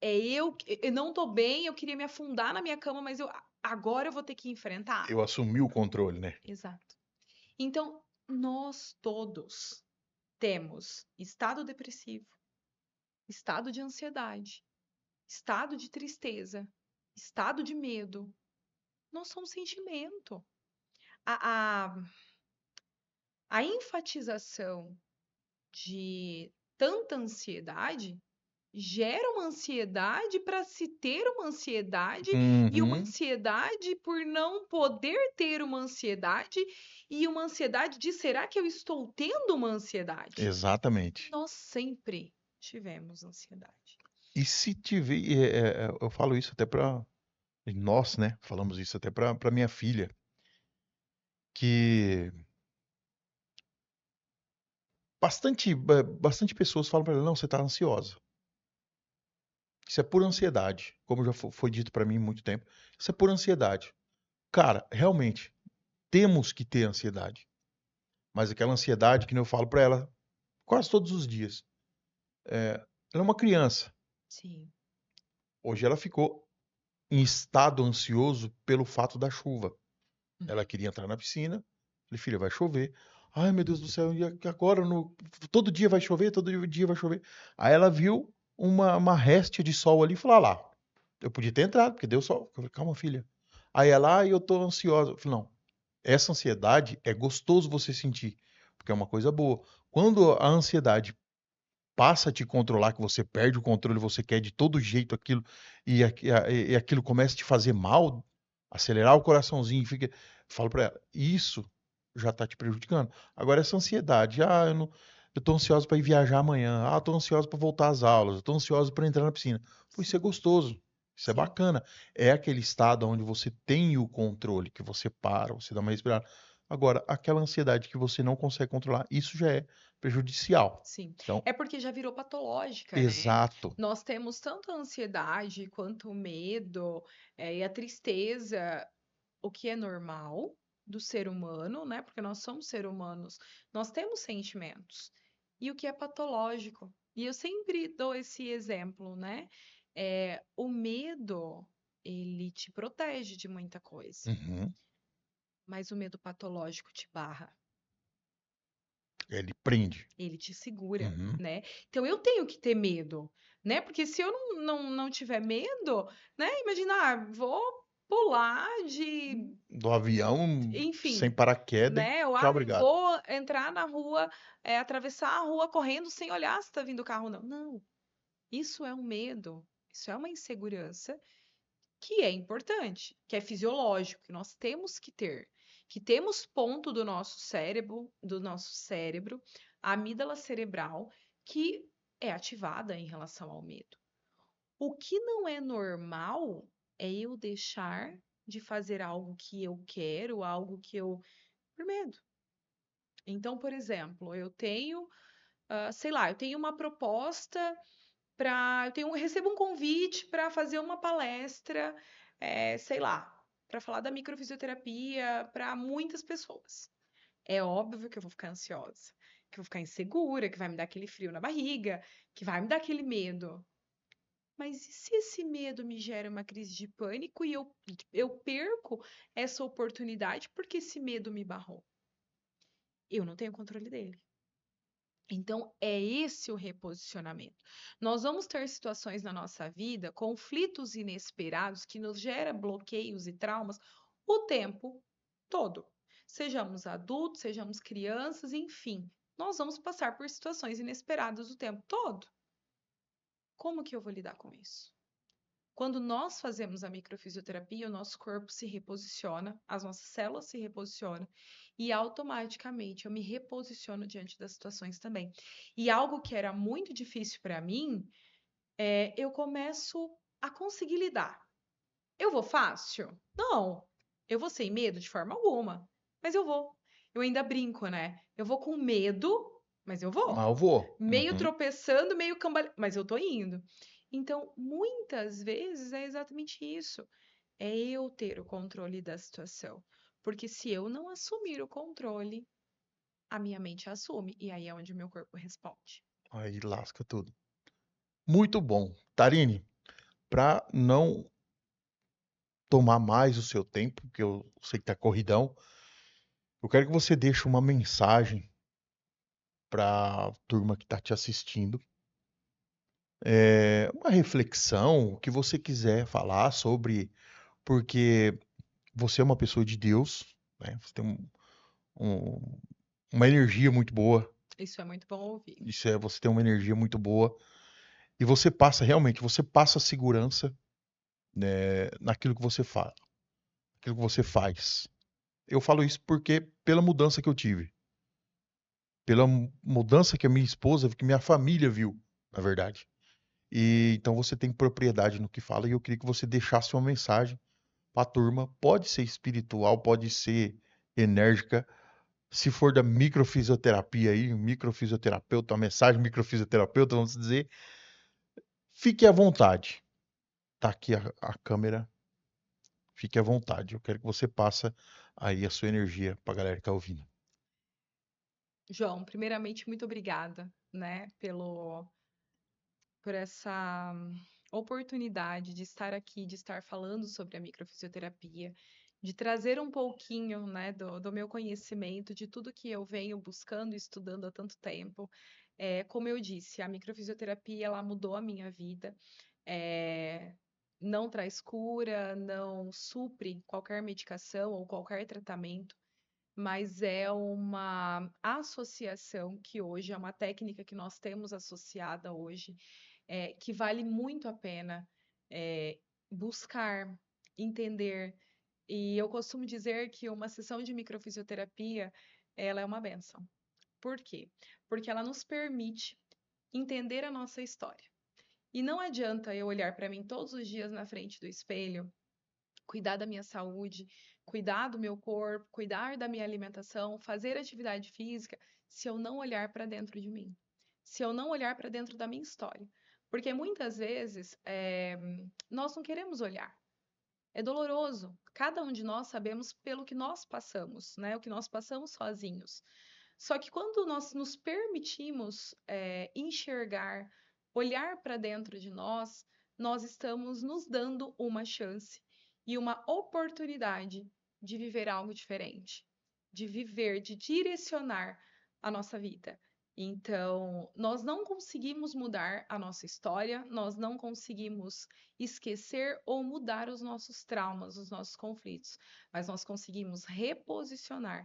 Eu não tô bem, eu queria me afundar na minha cama, mas agora eu vou ter que enfrentar. Eu assumi o controle, né? Exato. Então, nós todos temos estado depressivo, estado de ansiedade, estado de tristeza, estado de medo. Nós somos sentimento. A, a, a enfatização de tanta ansiedade gera uma ansiedade para se ter uma ansiedade e uma Uhum. ansiedade por não poder ter uma ansiedade e uma ansiedade de será que eu estou tendo uma ansiedade? Exatamente. Nós sempre tivemos ansiedade. E se tiver, eu falo isso até para nós, né? Falamos isso até para minha filha, que bastante pessoas falam para ela, não, você tá ansiosa. Isso é pura ansiedade, como já foi dito para mim há muito tempo. Isso é pura ansiedade. Cara, realmente, temos que ter ansiedade. Mas aquela ansiedade que nem eu falo para ela quase todos os dias. Ela é uma criança. Sim. Hoje ela ficou em estado ansioso pelo fato da chuva. Ela queria entrar na piscina. Falei, filha, vai chover. Ai, meu Deus do céu, e agora todo dia vai chover, todo dia vai chover. Aí ela viu uma réstia de sol ali e falou, ah lá, eu podia ter entrado, porque deu sol. Eu falei, calma, filha. Aí ela, eu tô ansiosa. Eu falei, não, essa ansiedade é gostoso você sentir, porque é uma coisa boa. Quando a ansiedade passa a te controlar, que você perde o controle, você quer de todo jeito aquilo, e aquilo começa a te fazer mal, acelerar o coraçãozinho, fica, falo pra ela, isso já tá te prejudicando. Agora essa ansiedade, eu tô ansioso para ir viajar amanhã, eu tô ansioso para voltar às aulas, eu tô ansioso para entrar na piscina. Pô, isso é Sim, gostoso. Isso é sim. bacana. É aquele estado onde você tem o controle, que você para, você dá uma respirada. Agora, aquela ansiedade que você não consegue controlar, isso já é prejudicial. Sim, Então, é porque já virou patológica, né? exato. Nós temos tanto a ansiedade quanto o medo, e a tristeza, o que é normal do ser humano, né? Porque nós somos seres humanos, nós temos sentimentos. E o que é patológico? E eu sempre dou esse exemplo, né? O medo, ele te protege de muita coisa, Uhum. mas o medo patológico te barra. Ele prende. Ele te segura, Uhum. né? Então eu tenho que ter medo, né? Porque se eu não tiver medo, né? Imagina, vou pular de, Do avião sem enfim, paraquedas. né? Ou Tchau, obrigado. vou entrar na rua, atravessar a rua correndo sem olhar se tá vindo o carro, não. Não, isso é um medo, isso é uma insegurança que é importante, que é fisiológico, que nós temos que ter, que temos ponto do nosso cérebro, a amígdala cerebral, que é ativada em relação ao medo. O que não é normal é eu deixar de fazer algo que eu quero, algo que eu por medo. Então, por exemplo, eu tenho, sei lá, eu tenho uma proposta eu recebo um convite para fazer uma palestra, sei lá, para falar da microfisioterapia para muitas pessoas. É óbvio que eu vou ficar ansiosa, que eu vou ficar insegura, que vai me dar aquele frio na barriga, que vai me dar aquele medo. Mas e se esse medo me gera uma crise de pânico e eu perco essa oportunidade porque esse medo me barrou? Eu não tenho controle dele. Então, é esse o reposicionamento. Nós vamos ter situações na nossa vida, conflitos inesperados que nos geram bloqueios e traumas o tempo todo. Sejamos adultos, sejamos crianças, enfim, nós vamos passar por situações inesperadas o tempo todo. Como que eu vou lidar com isso? Quando nós fazemos a microfisioterapia, o nosso corpo se reposiciona, as nossas células se reposicionam e automaticamente eu me reposiciono diante das situações também. E algo que era muito difícil para mim, eu começo a conseguir lidar. Eu vou fácil? Não. Eu vou sem medo de forma alguma, mas eu vou. Eu ainda brinco, né? Eu vou com medo, mas eu Mas vou. eu vou. Meio Uhum. tropeçando, meio cambaleando, mas eu tô indo. Então, muitas vezes é exatamente isso. É eu ter o controle da situação. Porque se eu não assumir o controle, a minha mente assume. E aí é onde o meu corpo responde. Aí lasca tudo. Muito bom. Tarine, para não tomar mais o seu tempo, porque eu sei que tá corridão, eu quero que você deixe uma mensagem para a turma que está te assistindo. Uma reflexão, o que você quiser falar sobre, porque você é uma pessoa de Deus, né? Você tem um- uma energia muito boa. Isso é muito bom ouvir. Você tem uma energia muito boa. E você passa, realmente, você passa segurança, né, naquilo que você fala, naquilo que você faz. Eu falo isso porque, pela mudança que eu tive, pela mudança que a minha esposa, que minha família viu, na verdade. E então você tem propriedade no que fala, e eu queria que você deixasse uma mensagem para a turma. Pode ser espiritual, pode ser enérgica. Se for da microfisioterapia aí, um microfisioterapeuta, uma mensagem microfisioterapeuta, vamos dizer, fique à vontade. Tá aqui a câmera. Fique à vontade. Eu quero que você passe aí a sua energia pra galera que tá ouvindo. João, primeiramente, muito obrigada, né, por essa oportunidade de estar aqui, de estar falando sobre a microfisioterapia, de trazer um pouquinho, né, do meu conhecimento, de tudo que eu venho buscando e estudando há tanto tempo. Como eu disse, a microfisioterapia, ela mudou a minha vida. É, não traz cura, não supre qualquer medicação ou qualquer tratamento, mas é uma associação que hoje é uma técnica que nós temos associada hoje, que vale muito a pena buscar, entender. E eu costumo dizer que uma sessão de microfisioterapia, ela é uma bênção. Por quê? Porque ela nos permite entender a nossa história. E não adianta eu olhar para mim todos os dias na frente do espelho, cuidar da minha saúde, cuidar do meu corpo, cuidar da minha alimentação, fazer atividade física, se eu não olhar para dentro de mim, se eu não olhar para dentro da minha história. Porque muitas vezes nós não queremos olhar. É doloroso. Cada um de nós sabemos pelo que nós passamos, né? O que nós passamos sozinhos. Só que quando nós nos permitimos enxergar, olhar para dentro de nós, nós estamos nos dando uma chance e uma oportunidade de viver algo diferente, de viver, de direcionar a nossa vida. Então, nós não conseguimos mudar a nossa história, nós não conseguimos esquecer ou mudar os nossos traumas, os nossos conflitos, mas nós conseguimos reposicionar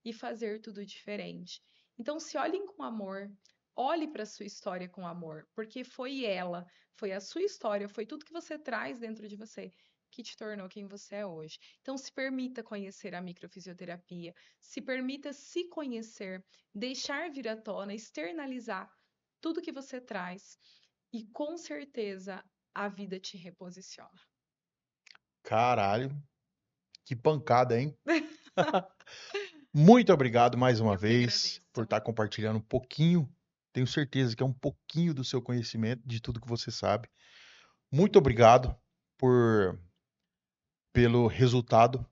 e fazer tudo diferente. Então, se olhem com amor, olhe para a sua história com amor, porque foi ela, foi a sua história, foi tudo que você traz dentro de você que te tornou quem você é hoje. Então, se permita conhecer a microfisioterapia, se permita se conhecer, deixar vir à tona, externalizar tudo que você traz e com certeza a vida te reposiciona. Caralho, que pancada, hein? Muito obrigado mais uma Eu que vez por agradeço. estar compartilhando um pouquinho. Tenho certeza que é um pouquinho do seu conhecimento, de tudo que você sabe. Muito obrigado por pelo resultado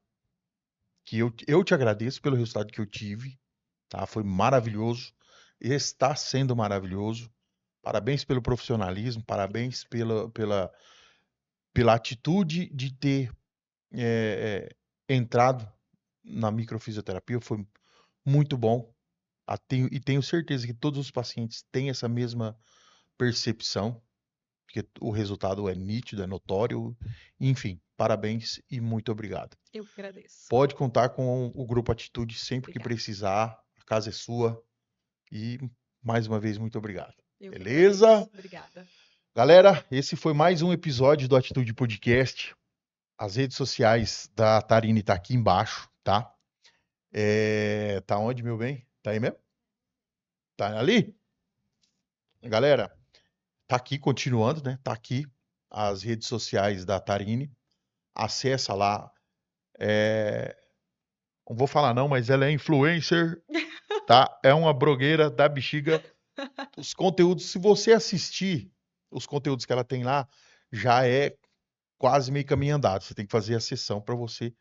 que eu te agradeço pelo resultado que eu tive, tá? Foi maravilhoso, está sendo maravilhoso. Parabéns pelo profissionalismo, parabéns pela atitude de ter entrado na microfisioterapia, foi muito bom. E tenho certeza que todos os pacientes têm essa mesma percepção, porque o resultado é nítido, é notório. Enfim, parabéns e muito obrigado. Eu que agradeço. Pode contar com o Grupo Atitude sempre que Obrigada. precisar, a casa é sua. E mais uma vez, muito obrigado. Eu que Beleza? agradeço. Obrigada. Galera, esse foi mais um episódio do Atitude Podcast. As redes sociais da Tarine tá aqui embaixo, tá? Tá onde, meu bem? Tá aí mesmo? Tá ali? Galera, tá aqui, continuando, né? Tá aqui as redes sociais da Tarine. Acessa lá. Não vou falar não, mas ela é influencer, tá? É uma blogueira da bexiga. Os conteúdos, se você assistir os conteúdos que ela tem lá, já é quase meio caminho andado. Você tem que fazer a sessão para você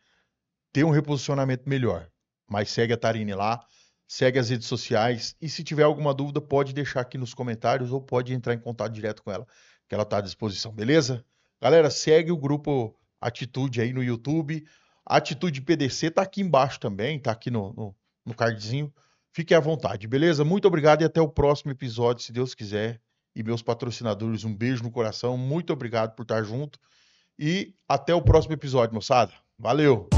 ter um reposicionamento melhor. Mas segue a Tarine lá, segue as redes sociais e se tiver alguma dúvida, pode deixar aqui nos comentários ou pode entrar em contato direto com ela, que ela está à disposição, beleza? Galera, segue o grupo Atitude aí no YouTube. Atitude PDC tá aqui embaixo também, tá aqui no cardzinho. Fique à vontade, beleza? Muito obrigado e até o próximo episódio, se Deus quiser. E meus patrocinadores, um beijo no coração. Muito obrigado por estar junto. E até o próximo episódio, moçada. Valeu!